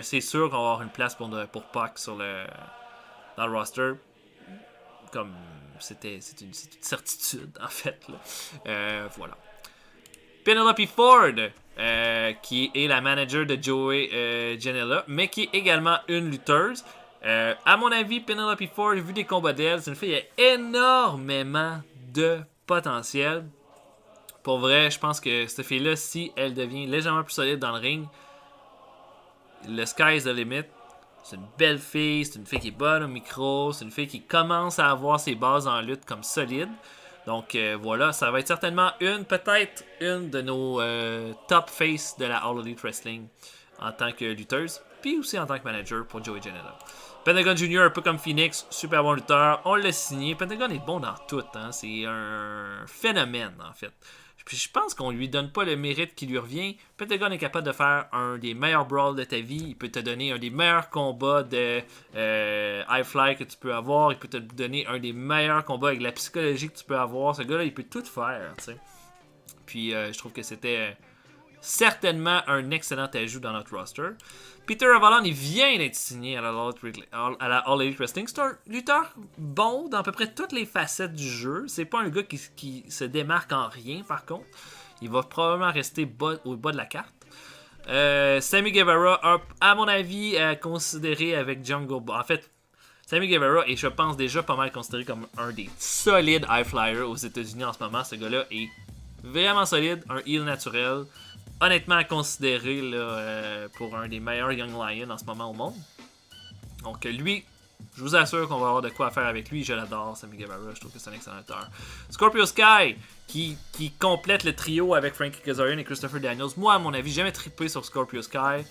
C'est sûr qu'on va avoir une place pour Pac dans le roster. Comme c'est une certitude, en fait. Là. Voilà. Penelope Ford, qui est la manager de Joey Janela, mais qui est également une lutteuse. À mon avis, Penelope Ford, vu des combats d'elle, c'est une fille qui a énormément de potentiel. Pour vrai, je pense que cette fille-là, si elle devient légèrement plus solide dans le ring, le sky is the limit. C'est une belle fille, c'est une fille qui est bonne au micro, c'est une fille qui commence à avoir ses bases en lutte comme solide. Donc voilà, ça va être certainement peut-être une de nos top face de la All Elite Wrestling en tant que lutteuse, puis aussi en tant que manager pour Joey Janela. Pentagon Jr., un peu comme Phoenix, super bon lutteur, on l'a signé. Pentagon est bon dans tout, hein. C'est un phénomène en fait. Puis je pense qu'on lui donne pas le mérite qui lui revient. Pentagon est capable de faire un des meilleurs brawls de ta vie. Il peut te donner un des meilleurs combats de high fly que tu peux avoir. Il peut te donner un des meilleurs combats avec la psychologie que tu peux avoir. Ce gars-là, il peut tout faire, tu sais. Puis je trouve que c'était certainement un excellent ajout dans notre roster. Peter Avalon, il vient d'être signé à la All Elite Wrestling. C'est un lutteur bon dans à peu près toutes les facettes du jeu. C'est pas un gars qui se démarque en rien, par contre. Il va probablement rester au bas de la carte. Sammy Guevara, à mon avis, considéré avec Jungle Boy. En fait, Sammy Guevara est, je pense, déjà pas mal considéré comme un des solides high flyers aux États-Unis en ce moment. Ce gars-là est vraiment solide, un heel naturel. Honnêtement considéré là, pour un des meilleurs Young Lions en ce moment au monde. Donc lui, je vous assure qu'on va avoir de quoi faire avec lui. Je l'adore, Sammy Guevara, je trouve que c'est un excellent lutteur. Scorpio Sky, qui complète le trio avec Frankie Kazarian et Christopher Daniels. Moi, à mon avis, j'ai jamais trippé sur Scorpio Sky,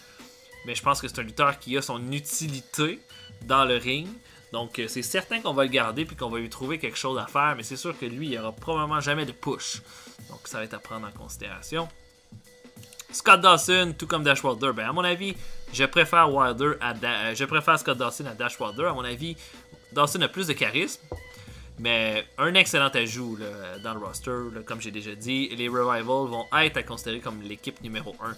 mais je pense que c'est un lutteur qui a son utilité dans le ring. Donc c'est certain qu'on va le garder puis qu'on va lui trouver quelque chose à faire, mais c'est sûr que lui, il n'y aura probablement jamais de push. Donc ça va être à prendre en considération. Scott Dawson, tout comme Dash Wilder. Ben, à mon avis, je préfère Scott Dawson à Dash Wilder. À mon avis, Dawson a plus de charisme, mais un excellent ajout là, dans le roster. Là, comme j'ai déjà dit, les Revival vont être à considérer comme l'équipe numéro 1.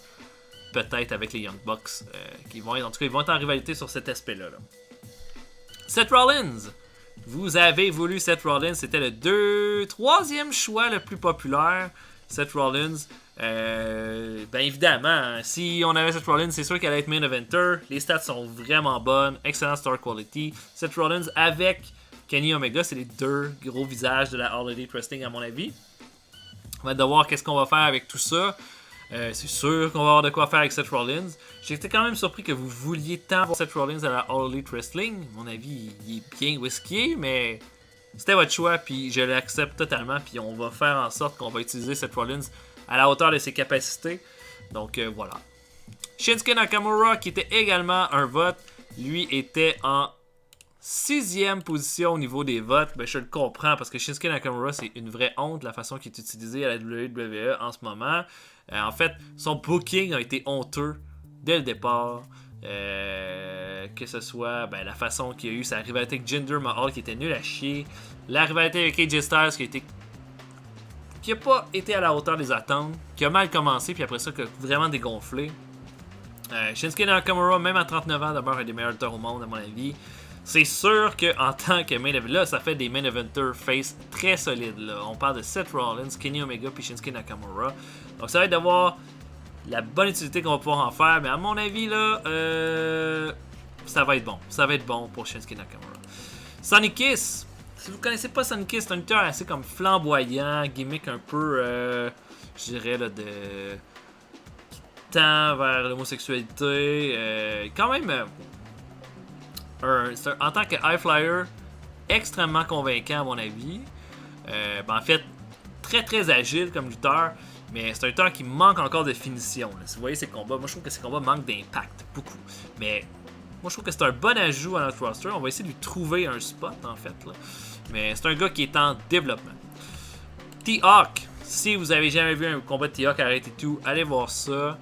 Peut-être avec les Young Bucks. Qui vont être, en tout cas, ils vont être en rivalité sur cet aspect-là. Là. Seth Rollins. Vous avez voulu Seth Rollins. C'était le troisième choix le plus populaire. Seth Rollins. Ben évidemment, si on avait Seth Rollins, c'est sûr qu'elle allait être main eventer. Les stats sont vraiment bonnes, excellent star quality. Seth Rollins avec Kenny Omega, c'est les deux gros visages de la All Elite Wrestling à mon avis. On va devoir qu'est-ce qu'on va faire avec tout ça. C'est sûr qu'on va avoir de quoi faire avec Seth Rollins. J'étais quand même surpris que vous vouliez tant voir Seth Rollins à la All Elite Wrestling. À mon avis, il est bien whisky, mais c'était votre choix, puis je l'accepte totalement. Puis on va faire en sorte qu'on va utiliser Seth Rollins à la hauteur de ses capacités. Donc voilà. Shinsuke Nakamura, qui était également un vote, lui était en 6e position au niveau des votes. Ben, je le comprends parce que Shinsuke Nakamura, c'est une vraie honte la façon qu'il est utilisé à la WWE en ce moment. En fait, son booking a été honteux dès le départ. Que ce soit la façon qu'il y a eu sa rivalité avec Jinder Mahal qui était nul à chier. La rivalité avec AJ Styles qui n'a pas été à la hauteur des attentes, qui a mal commencé, puis après ça, qui a vraiment dégonflé. Shinsuke Nakamura, même à 39 ans, demeure un des meilleurs lutteurs au monde, à mon avis. C'est sûr qu'en tant que main eventer, là, ça fait des main eventer face très solides. Là. On parle de Seth Rollins, Kenny Omega, puis Shinsuke Nakamura. Donc ça va être d'avoir la bonne utilité qu'on va pouvoir en faire, mais à mon avis, là, ça va être bon. Ça va être bon pour Shinsuke Nakamura. Sonny Kiss. Si vous connaissez pas Sonny Kiss, c'est un lutteur assez comme flamboyant, gimmick un peu, je dirais, là, qui tend vers l'homosexualité. Quand même, en tant que high flyer, extrêmement convaincant à mon avis. En fait, très très agile comme lutteur, mais c'est un lutteur qui manque encore de finition. Là. Si vous voyez ses combats, moi je trouve que ses combats manquent d'impact, beaucoup. Mais moi je trouve que c'est un bon ajout à notre roster. On va essayer de lui trouver un spot en fait. Là. Mais c'est un gars qui est en développement. T-Hawk, si vous avez jamais vu un combat de T-Hawk arrêté tout, allez voir ça.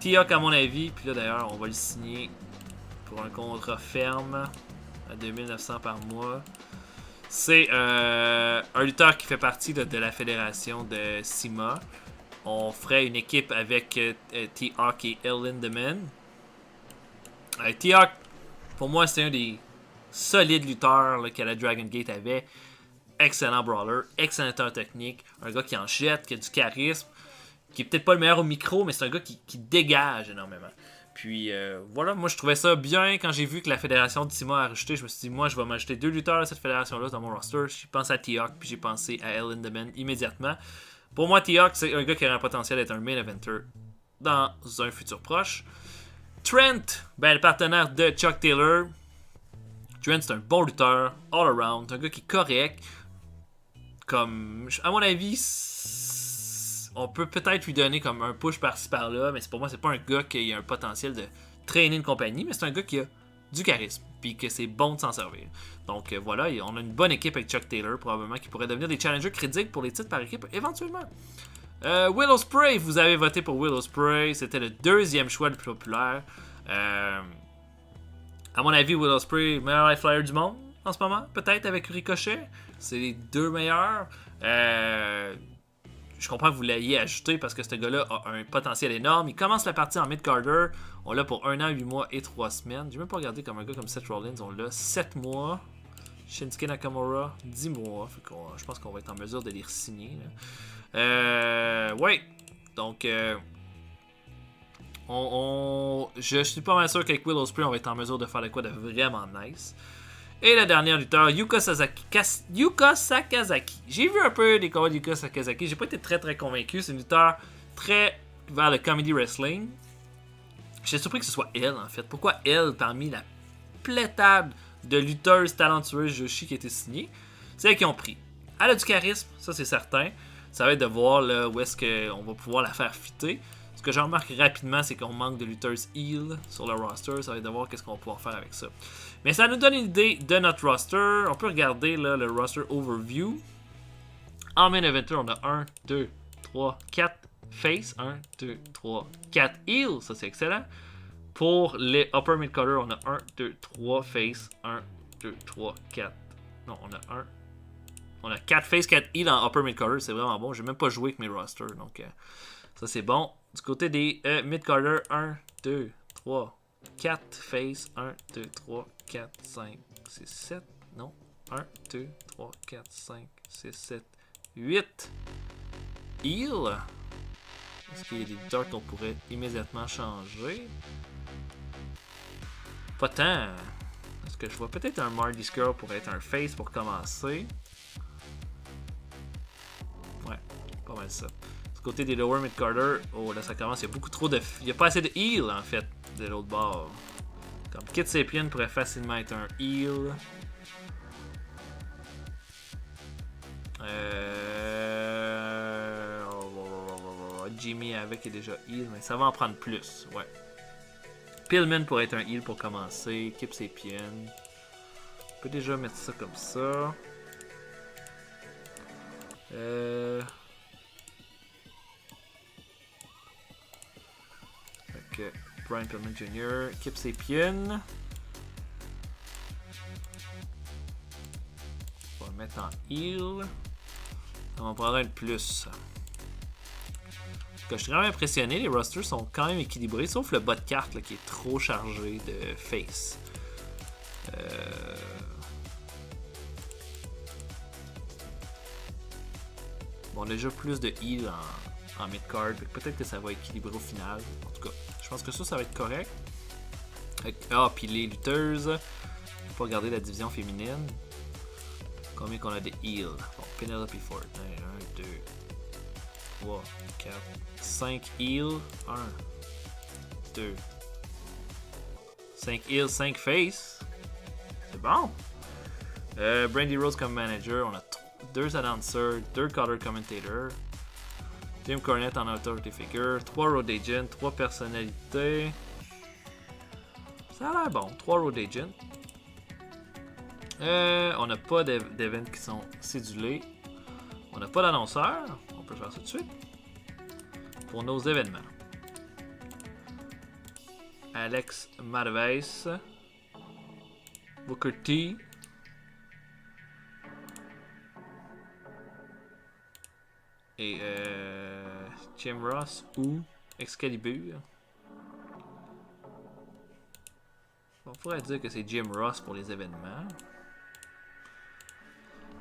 T-Hawk à mon avis, puis là d'ailleurs on va le signer pour un contrat ferme à 2900 par mois. C'est un lutteur qui fait partie de la fédération de CIMA. On ferait une équipe avec T-Hawk et El Lindemann. T-Hawk, pour moi, c'est un des solides lutteurs là, que la Dragon Gate avait. Excellent brawler, excellent lutteur technique, un gars qui en jette, qui a du charisme, qui est peut-être pas le meilleur au micro, mais c'est un gars qui dégage énormément. Puis voilà, moi je trouvais ça bien quand j'ai vu que la fédération de CIMA a rajouté. Je me suis dit, moi je vais m'ajouter 2 lutteurs de cette fédération-là dans mon roster. J'ai pensé à T-Hawk, puis j'ai pensé à El Lindemann immédiatement. Pour moi, T-Hawk, c'est un gars qui a un potentiel d'être un main eventer dans un futur proche. Trent, ben, le partenaire de Chuck Taylor. Trent, c'est un bon lutteur, all around. Un gars qui est correct. Comme, à mon avis, on peut peut-être lui donner comme un push par-ci par-là, mais pour moi, c'est pas un gars qui a un potentiel de traîner une compagnie, mais c'est un gars qui a du charisme, puis que c'est bon de s'en servir. Donc voilà, on a une bonne équipe avec Chuck Taylor, probablement, qui pourrait devenir des challengers critiques pour les titres par équipe, éventuellement. Will Ospreay, vous avez voté pour Will Ospreay, c'était le deuxième choix le plus populaire. À mon avis, Will Ospreay, meilleur high flyer du monde en ce moment, peut-être avec Ricochet. C'est les deux meilleurs. Je comprends que vous l'ayez ajouté parce que ce gars-là a un potentiel énorme. Il commence la partie en mid-carder. On l'a pour 1 an, 8 mois et 3 semaines. J'ai même pas regardé comme un gars comme Seth Rollins. On l'a 7 mois. Shinsuke Nakamura, 10 mois. Je pense qu'on va être en mesure de les signer. Ouais. Donc, je suis pas mal sûr qu'avec Will Ospreay, on va être en mesure de faire de quoi de vraiment nice. Et le dernier lutteur, Yuka Sakazaki. J'ai vu un peu des combats de Yuka Sakazaki. J'ai pas été très convaincu. C'est un lutteur très vers le comedy wrestling. J'étais surpris que ce soit elle, en fait. Pourquoi elle, parmi la pléthade de lutteuses talentueuses Joshi qui a été signée? C'est elle qui ont pris. Elle a du charisme, ça c'est certain. Ça va être de voir là, où est-ce qu'on va pouvoir la faire fitter. Ce que je remarque rapidement, c'est qu'on manque de lutteuses heel sur le roster. Ça va être de voir qu'est-ce qu'on va pouvoir faire avec ça. Mais ça nous donne une idée de notre roster. On peut regarder là, le roster overview. En main eventer, on a 1, 2, 3, 4 face. 1, 2, 3, 4 heel. Ça, c'est excellent. Pour les upper mid-carder, on a 1, 2, 3 face. 1, 2, 3, 4. Non, on a 1. On a 4 face, 4 heel en upper mid-carder. C'est vraiment bon. J'ai même pas joué avec mes rosters. Donc, ça, c'est bon. Du côté des mid-carder, 1, 2, 3, 4 face. 1, 2, 3, 4, 5, 6, 7. Non. 1, 2, 3, 4, 5, 6, 7, 8. Heel. Est-ce qu'il y a des lutteurs qu'on pourrait immédiatement changer? Pas tant. Est-ce que je vois peut-être un Marty Scurll pour être un face pour commencer? Ouais, pas mal ça. Du côté des lower mid-carder, oh là ça commence, il y a beaucoup trop de... Il n'y a pas assez de heal en fait de l'autre bord. Comme Kit Sapien pourrait facilement être un heal. Jimmy avec est déjà heal, mais ça va en prendre plus, ouais. Pillman pourrait être un heal pour commencer. Kip Sapien. On peut déjà mettre ça comme ça. Ok, Brian Pillman Jr., Kip Sapien. On va le mettre en heal. On va prendre un de plus. Je suis vraiment impressionné, les rosters sont quand même équilibrés, sauf le bas de carte là, qui est trop chargé de face. Bon, on a déjà plus de heal en mid-card, peut-être que ça va équilibrer au final. En tout cas, je pense que ça va être correct. Ah, puis les lutteuses, faut pas regarder la division féminine. Combien qu'on a de heal? Bon, Penelope Ford, 1, 2, 3, 4, 5 heal, 1, 2, 5 heal, 5 face. C'est bon. Brandy Rose comme manager, on a 2 announcers, 2 color commentators. Jim Cornette en authority figure, 3 road agents, 3 personnalités. Ça a l'air bon, 3 road agents. On n'a pas d'events qui sont cédulés. On n'a pas d'annonceur. On peut faire ça tout de suite. Pour nos événements. Alex Marvez. Booker T. Et Jim Ross ou Excalibur. On pourrait dire que c'est Jim Ross pour les événements.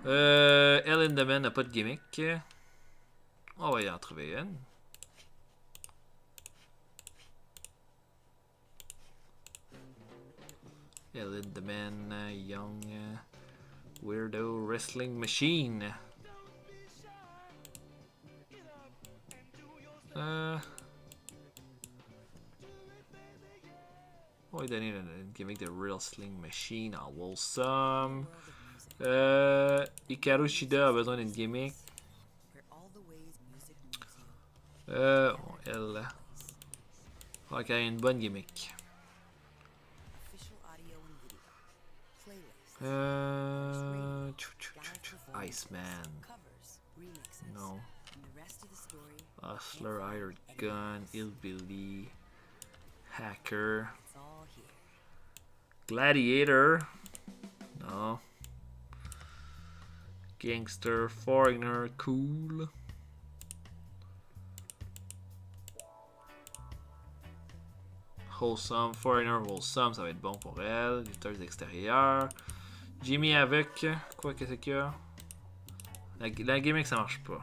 Ellen Deman n'a pas de gimmick. On va y en trouver une. Ellen Deman, Young, Weirdo Wrestling Machine. donner une gimmick de Real Sling Machine en Wholesome. Hikaru Shida a besoin d'une gimmick. Elle. Ok, une bonne gimmick. Iceman. Non. Hustler, Hired Gun, Hillbilly, Hacker, Gladiator. No. Gangster, Foreigner, Cool. Wholesome, Foreigner, Wholesome, ça va être bon pour elle. Lutteurs extérieurs. Jimmy avec. Quoi, qu'est-ce qu'il y a? La gimmick, ça marche pas.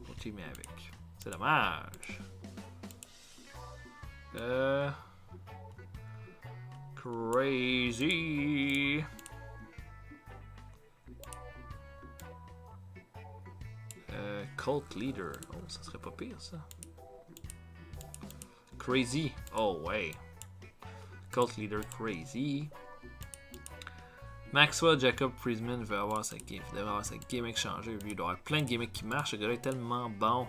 Pour Jimmy avec. C'est dommage. Crazy. Cult Leader. Oh, ça serait pas pire, ça. Crazy. Oh, ouais. Cult Leader Crazy. Maxwell Jacob Friedman devrait avoir sa gimmick changée. Lui, il doit avoir plein de gimmicks qui marchent. Ce gars-là est tellement bon.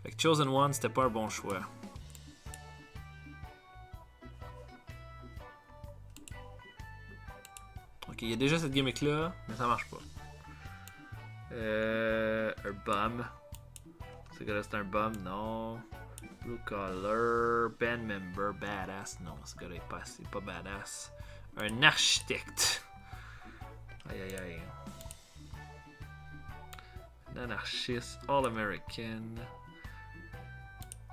Fait que Chosen One, c'était pas un bon choix. Ok, il y a déjà cette gimmick-là, mais ça marche pas. Un bum. Ce gars-là, c'est un bum, non. Blue collar, band member, badass. Non, ce gars-là est pas badass. Un architecte. Aïe aïe aïe. Un anarchiste, all-american.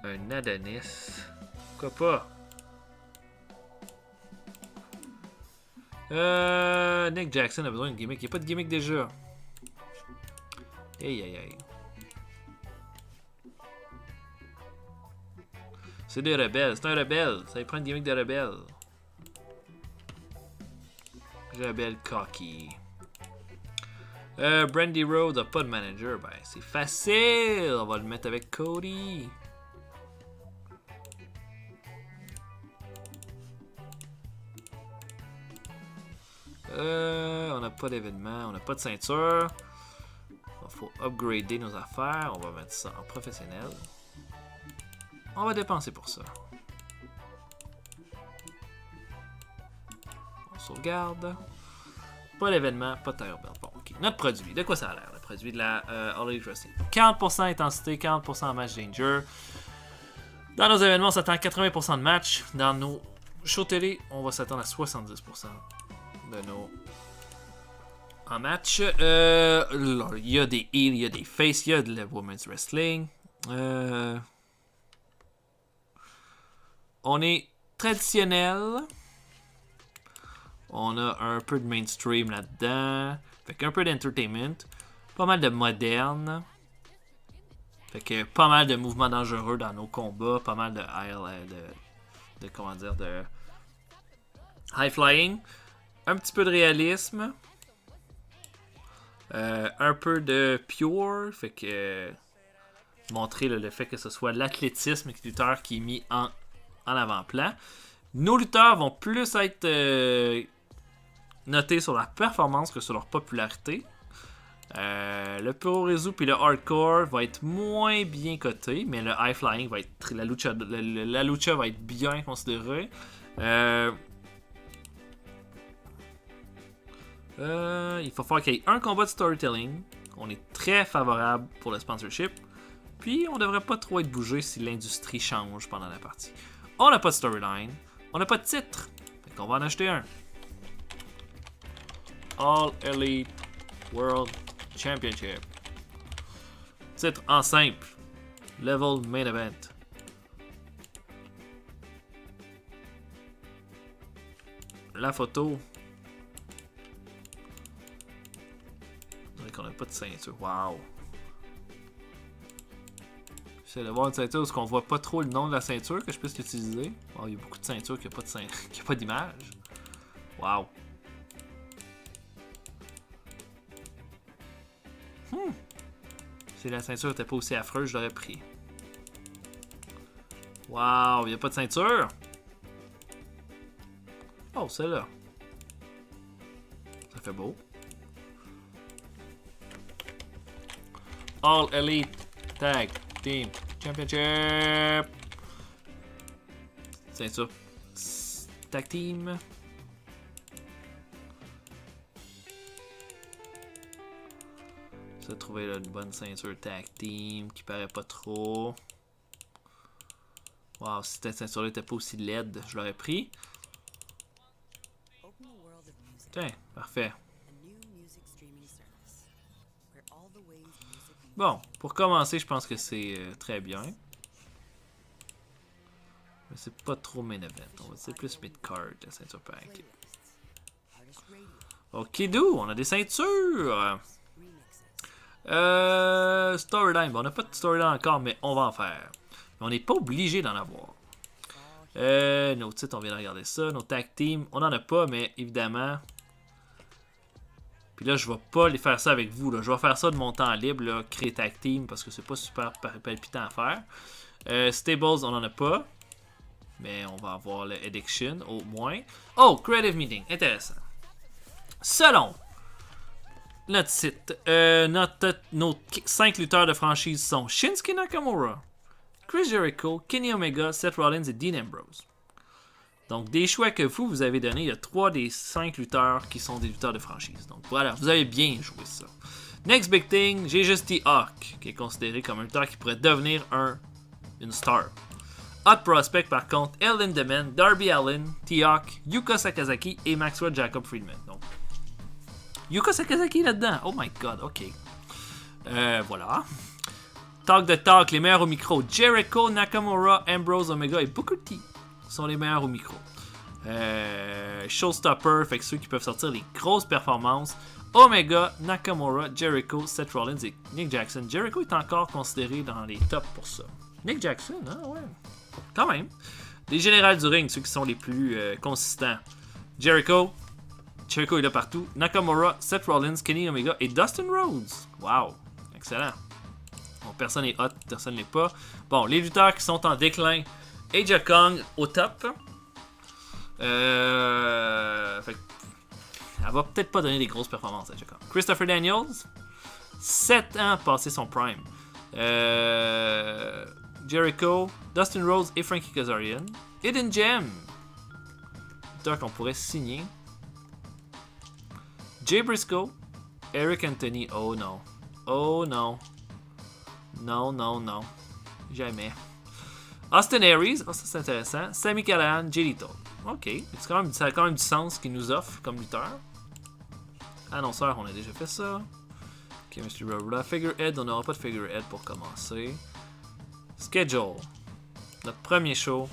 Un Adonis. Pourquoi pas? Nick Jackson a besoin d'une gimmick. Il n'y a pas de gimmick déjà. Aïe aïe aïe. C'est des rebelles. C'est un rebelle. Ça lui prend une gimmick de rebelle. Rebelle cocky. Brandy Rhodes a pas de manager. Ben, c'est facile. On va le mettre avec Cody. On n'a pas d'événement. On n'a pas de ceinture. Il faut upgrader nos affaires. On va mettre ça en professionnel. On va dépenser pour ça. On sauvegarde. Pas d'événement, pas de tire belt. Bon, ok. Notre produit, de quoi ça a l'air? Le produit de la All Elite Wrestling. 40% intensité, 40% match danger. Dans nos événements, on s'attend à 80% de match. Dans nos shows télé, on va s'attendre à 70% de nos en match. Il y a des heels, il y a des face, il y a de la women's wrestling. On est traditionnel. On a un peu de mainstream là-dedans. Fait qu'un peu d'entertainment. Pas mal de moderne. Fait que pas mal de mouvements dangereux dans nos combats. Pas mal de comment dire, de high flying. Un petit peu de réalisme. Un peu de pure. Fait que montrer le fait que ce soit l'athlétisme et le lutteur qui est mis en avant-plan. Nos lutteurs vont plus être notés sur la performance que sur leur popularité. Le Pro Resu puis le Hardcore va être moins bien coté, mais le High Flying va être. La lucha va être bien considérée. Il faut faire qu'il y ait un combat de storytelling. On est très favorable pour le sponsorship. Puis on devrait pas trop être bougé si l'industrie change pendant la partie. On n'a pas de storyline. On n'a pas de titre. Fait qu'on va en acheter un. All Elite World Championship. Titre en simple. Level Main Event. La photo. On dirait qu'on n'a pas de ceinture. Wow. J'essaie de voir une ceinture où on voit pas trop le nom de la ceinture que je puisse l'utiliser. Oh, il y a beaucoup de ceintures qui n'ont pas d'image. Wow. Si la ceinture n'était pas aussi affreuse, je l'aurais pris. Wow, il n'y a pas de ceinture. Oh, celle-là. Ça fait beau. All Elite Tag Team Championship. Ceinture. Tag Team. Ça, trouver là, une bonne ceinture Tag Team qui paraît pas trop. Wow, si cette ceinture-là n'était pas aussi laide, je l'aurais pris. Tiens, parfait. Bon, pour commencer, je pense que c'est très bien. Mais c'est pas trop main event. On va dire plus mid-card, la ceinture pack. Ok, d'où? On a des ceintures! Storyline. Bon, on n'a pas de storyline encore, mais on va en faire. Mais on n'est pas obligé d'en avoir. Nos titres, on vient de regarder ça. Nos tag team, on n'en a pas, mais évidemment. Puis là, je vais pas les faire ça avec vous. Là. Je vais faire ça de mon temps libre, là, créer tag team, parce que c'est pas super palpitant à faire. Stables, on n'en a pas. Mais on va avoir le Addiction, au moins. Oh, Creative Meeting. Intéressant. Selon notre site, nos 5 lutteurs de franchise sont Shinsuke Nakamura, Chris Jericho, Kenny Omega, Seth Rollins et Dean Ambrose. Donc, des choix que vous avez donnés, il y a 3 des 5 lutteurs qui sont des lutteurs de franchise. Donc, voilà, vous avez bien joué ça. Next Big Thing, j'ai juste T-Hawk, qui est considéré comme un lutteur qui pourrait devenir une star. Hot Prospect, par contre, El Lindemann, Darby Allin, T-Hawk, Yuka Sakazaki et Maxwell Jacob Friedman. Donc, Yuka Sakazaki là-dedans. Oh my god, ok. Voilà. Talk de talk, les meilleurs au micro. Jericho, Nakamura, Ambrose, Omega et Booker T sont les meilleurs au micro. Showstopper, fait que ceux qui peuvent sortir les grosses performances. Omega, Nakamura, Jericho, Seth Rollins et Nick Jackson. Jericho est encore considéré dans les tops pour ça. Nick Jackson, hein, ouais. Quand même. Les générales du ring, ceux qui sont les plus consistants. Jericho est là partout. Nakamura, Seth Rollins, Kenny Omega et Dustin Rhodes. Wow, excellent. Bon, personne n'est hot, personne n'est pas. Bon, les lutteurs qui sont en déclin. Aja Kong au top. Fait elle va peut-être pas donner des grosses performances, Aja Kong. Christopher Daniels, 7 ans passé son prime. Jericho, Dustin Rhodes et Frankie Kazarian. Hidden Gem, lutteur qu'on pourrait signer. Jay Briscoe, Eric Anthony, oh non. Oh non. Non, non, non. Jamais. Austin Aries, oh ça c'est intéressant. Sami Callihan, Jay Lethal. Ok, ça a quand même du sens ce qu'il nous offre comme lutteur. Annonceur, on a déjà fait ça. Ok, Mr. Robert. Figurehead, on n'aura pas de figurehead pour commencer. Schedule. Notre premier show.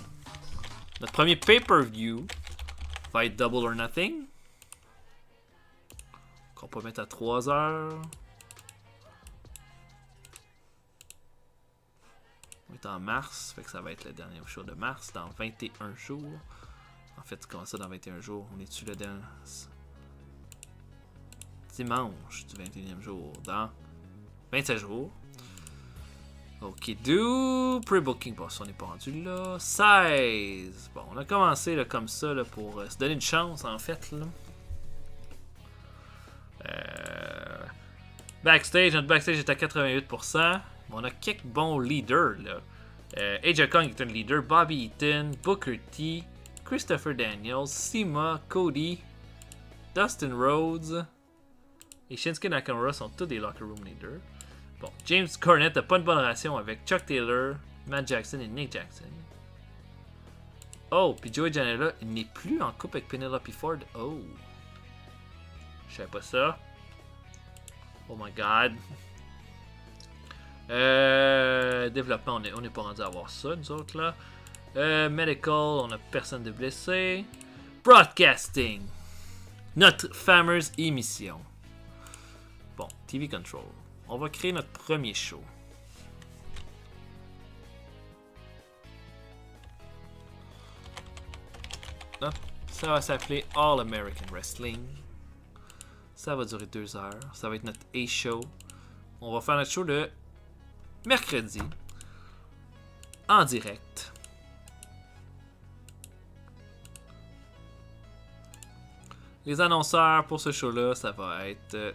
Notre premier pay-per-view va être Double or Nothing. Qu'on peut mettre à 3 heures. On est en mars, fait que ça va être le dernier show de mars, dans 21 jours. En fait, comment ça dans 21 jours? On est-tu le dans dimanche du 21e jour, dans 27 jours. Ok, do pre-booking, bon, ça on n'est pas rendu là. 16. Bon, on a commencé là, comme ça là, pour se donner une chance en fait. Là. Backstage, notre backstage est à 88%. On a quelques bons leaders là. Aja Kong est un leader, Bobby Eaton, Booker T, Christopher Daniels, Sima, Cody, Dustin Rhodes et Shinsuke Nakamura sont tous des locker room leaders. Bon, James Cornette n'a pas une bonne relation avec Chuck Taylor, Matt Jackson et Nick Jackson. Oh, puis Joey Janela, il n'est plus en couple avec Penelope Ford. Oh, je savais pas ça. Oh my god. Développement, on n'est pas rendu à avoir ça, nous autres là. Medical, on a personne de blessé. Broadcasting, notre fameuse émission. Bon, TV Control. On va créer notre premier show. Là, ça va s'appeler All American Wrestling. Ça va durer 2 heures. Ça va être notre A-show. On va faire notre show le mercredi. En direct. Les annonceurs pour ce show-là, ça va être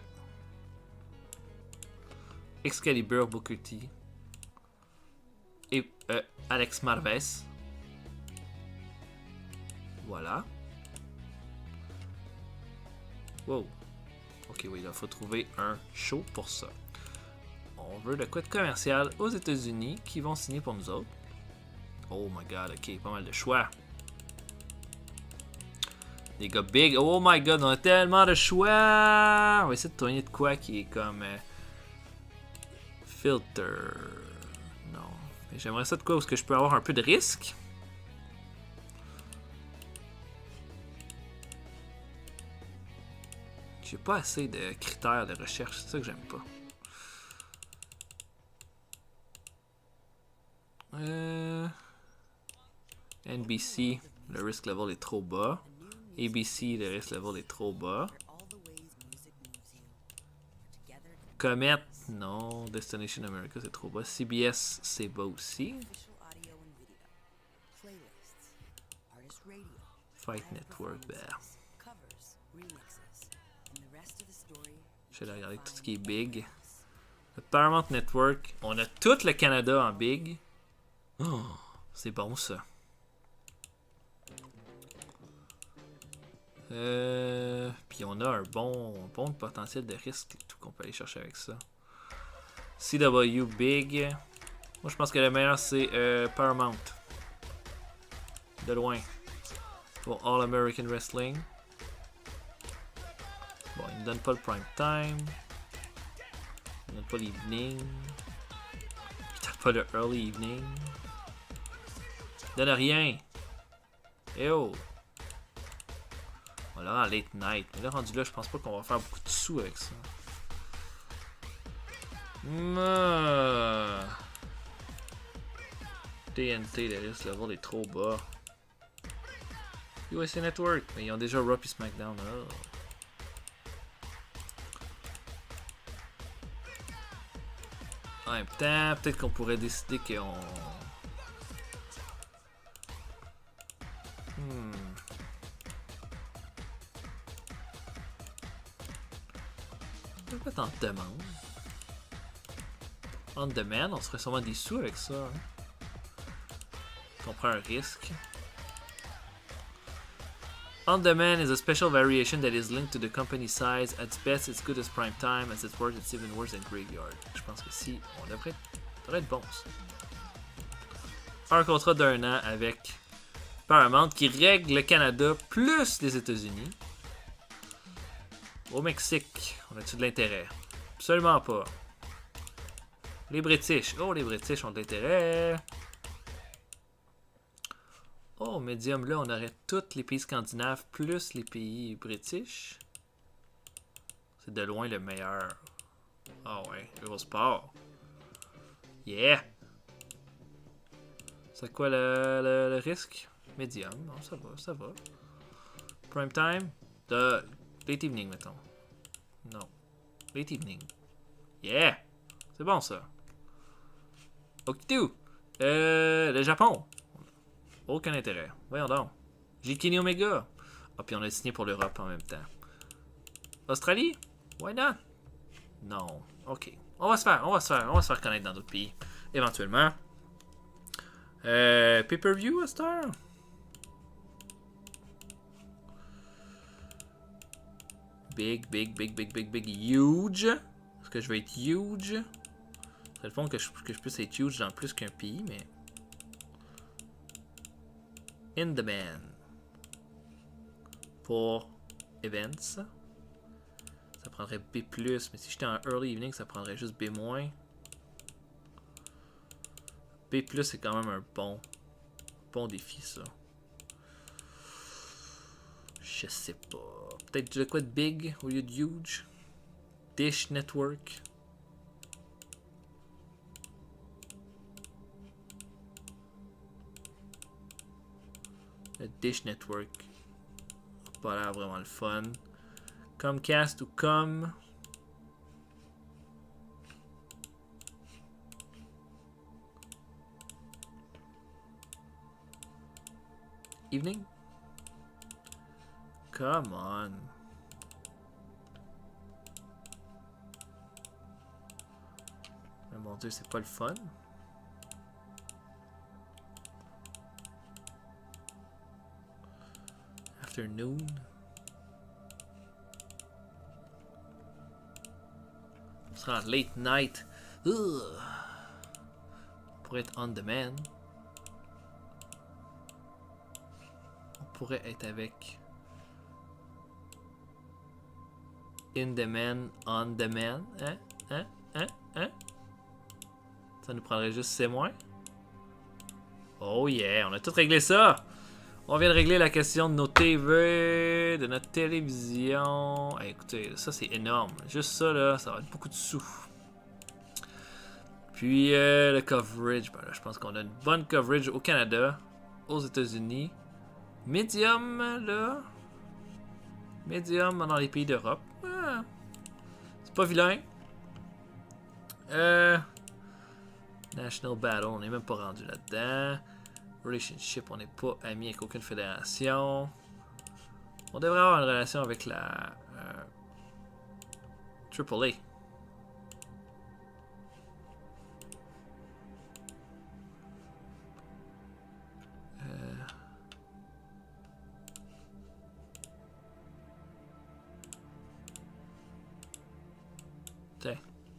Excalibur, Booker T et Alex Marvez. Voilà. Wow. Ok, oui, il faut trouver un show pour ça. On veut le code commercial aux États-Unis qui vont signer pour nous autres. Oh my god, ok, pas mal de choix. Les gars big, oh my god, on a tellement de choix. On va essayer de tourner de quoi qui est comme filter. Non, j'aimerais ça de quoi où est-ce que je peux avoir un peu de risque. J'ai pas assez de critères de recherche, c'est ça que j'aime pas. NBC, le risk level est trop bas. ABC, le risk level est trop bas. Comet, non. Destination America, c'est trop bas. CBS, c'est bas aussi. Fight Network, ben. Je vais regarder tout ce qui est big. Le Paramount Network, on a tout le Canada en big. Oh, c'est bon ça. Puis on a un bon potentiel de risque et tout qu'on peut aller chercher avec ça. CW Big. Moi je pense que le meilleur c'est Paramount. De loin. Pour All American Wrestling. Bon, il ne donne pas le prime time. Il ne donne pas l'evening. Il ne donne pas le early evening. Il donne rien. Eh oh. Voilà, en late night. Mais là, rendu là, je pense pas qu'on va faire beaucoup de sous avec ça. TNT, le risk level est trop bas. USA Network, mais ils ont déjà Raw et SmackDown. Oh. En même temps, peut-être qu'on pourrait décider qu'on... Peut-être en demande. En demande, on serait sûrement des sous avec ça. Hein. On prend un risque. On demand is a special variation that is linked to the company size. At best, it's good as prime time. As it's worse, it's even worse than graveyard. Je pense que si, on devrait être bon. Un contrat d'1 an avec Paramount qui règle le Canada plus les États-Unis. Au Mexique, on a-tu de l'intérêt? Absolument pas. Les British. Oh, les British ont de l'intérêt. Oh, médium, là, on aurait tous les pays scandinaves plus les pays british. C'est de loin le meilleur. Ah ouais, Eurosport. Yeah! C'est quoi le risque? Médium. Bon, ça va, ça va. Prime time? Late evening, mettons. Non. Late evening. Yeah! C'est bon, ça. Okitu! Le Japon. Aucun intérêt. Voyons donc. J'ai Kenny Omega. Ah, puis on a signé pour l'Europe en même temps. Australie? Why not? Non. Ok. On va se faire connaître dans d'autres pays. Éventuellement. Pay-per-view, à cette heure? Big, huge. Est-ce que je vais être huge? C'est le fond que je puisse être huge dans plus qu'un pays, mais... In demand. Pour events. Ça prendrait B+, mais si j'étais en early evening, ça prendrait juste B-. B+, c'est quand même un bon défi, ça. Je sais pas. Peut-être de quoi de big au lieu de huge. Dish Network. Le Dish Network. Pas l'air vraiment le fun. Comcast ou Com. Evening? Come on. Mon Dieu, c'est pas le fun. Afternoon. On sera en late night. Ugh. Pour être on demand. On pourrait être avec in demand, on demand. Hein? Ça nous prendrait juste C-. Oh yeah, on a tout réglé ça. On vient de régler la question de nos TV, de notre télévision. Hey, écoutez, ça c'est énorme. Juste ça là, ça va être beaucoup de sous. Puis le coverage, ben là, je pense qu'on a une bonne coverage au Canada, aux États-Unis. Medium là. Medium dans les pays d'Europe. Ah, c'est pas vilain. National Battle, on n'est même pas rendu là-dedans. Relationship, on n'est pas amis avec aucune fédération. On devrait avoir une relation avec la AAA.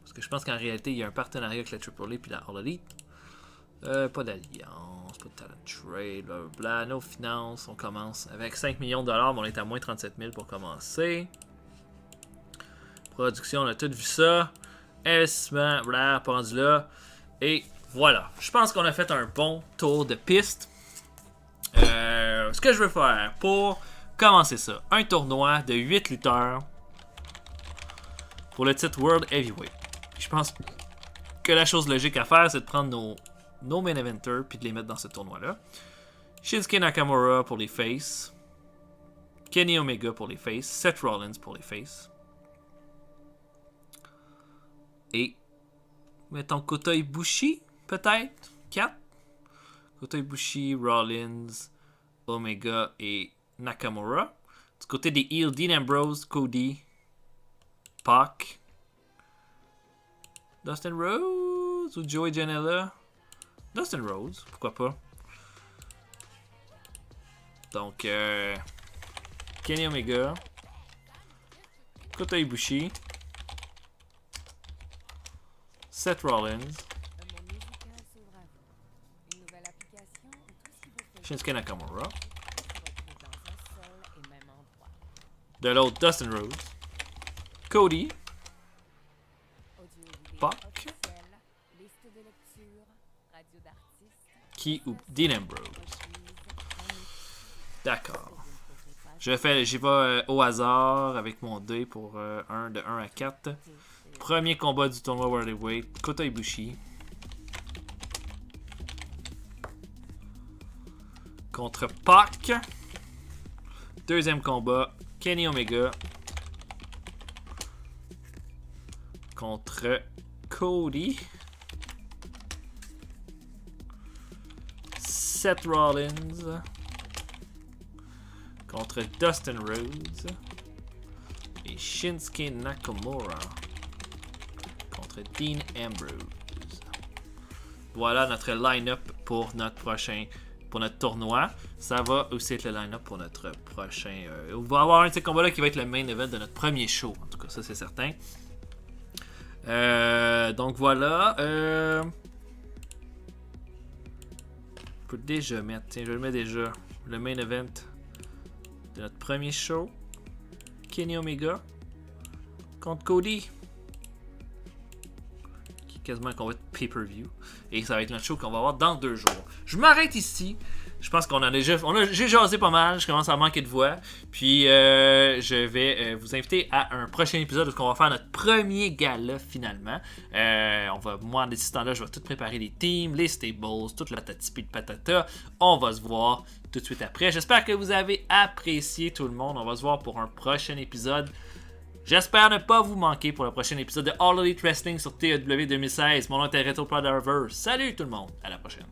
Parce que je pense qu'en réalité, il y a un partenariat avec la AAA puis la All Elite. Pas d'alliance, pas de talent trade, blablabla. Nos finances, on commence avec 5 millions de dollars, mais on est à moins 37 000 pour commencer. Production, on a tout vu ça. Investissement, bla, pas rendu là. Et voilà. Je pense qu'on a fait un bon tour de piste. Ce que je veux faire pour commencer ça, un tournoi de 8 lutteurs pour le titre World Heavyweight. Je pense que la chose logique à faire, c'est de prendre nos main eventers puis de les mettre dans ce tournoi-là. Shinsuke Nakamura pour les faces. Kenny Omega pour les faces. Seth Rollins pour les faces. Et mettons Kota Ibushi, peut-être. 4. Kota Ibushi, Rollins, Omega et Nakamura. Du côté des heels, Dean Ambrose, Cody, Pac, Dustin Rhodes ou Joey Janela. Dustin Rhodes, pourquoi pas. Donc, Kenny Omega, Kota Ibushi, Seth Rollins, Shinsuke Nakamura. De l'autre, Dustin Rhodes, Cody, Pac, qui ou Dean Ambrose. D'accord. J'y vais au hasard avec mon dé pour de 1 à 4. Premier combat du tournoi World Heavyweight, Kota Ibushi contre Pac. Deuxième combat, Kenny Omega contre Cody. Seth Rollins contre Dustin Rhodes. Et Shinsuke Nakamura contre Dean Ambrose. Voilà notre line-up pour notre tournoi. Ça va aussi être le line-up pour notre prochain... on va avoir un de ces combats-là qui va être le main event de notre premier show. En tout cas, ça c'est certain. Donc voilà. On peut déjà mettre... Tiens, je le mets déjà. Le main event de notre premier show. Kenny Omega contre Cody. Qui est quasiment un combat de pay-per-view. Et ça va être notre show qu'on va avoir dans 2 jours. Je m'arrête ici. Je pense qu'on j'ai jasé pas mal. Je commence à manquer de voix. Puis je vais vous inviter à un prochain épisode où on va faire notre premier gala finalement. Moi en ce temps-là, je vais tout préparer les teams, les stables, toute la tatipi de patata. On va se voir tout de suite après. J'espère que vous avez apprécié tout le monde. On va se voir pour un prochain épisode. J'espère ne pas vous manquer pour le prochain épisode de All Elite Wrestling sur TEW 2016. Mon nom est Reto Pradaver. Salut tout le monde. À la prochaine.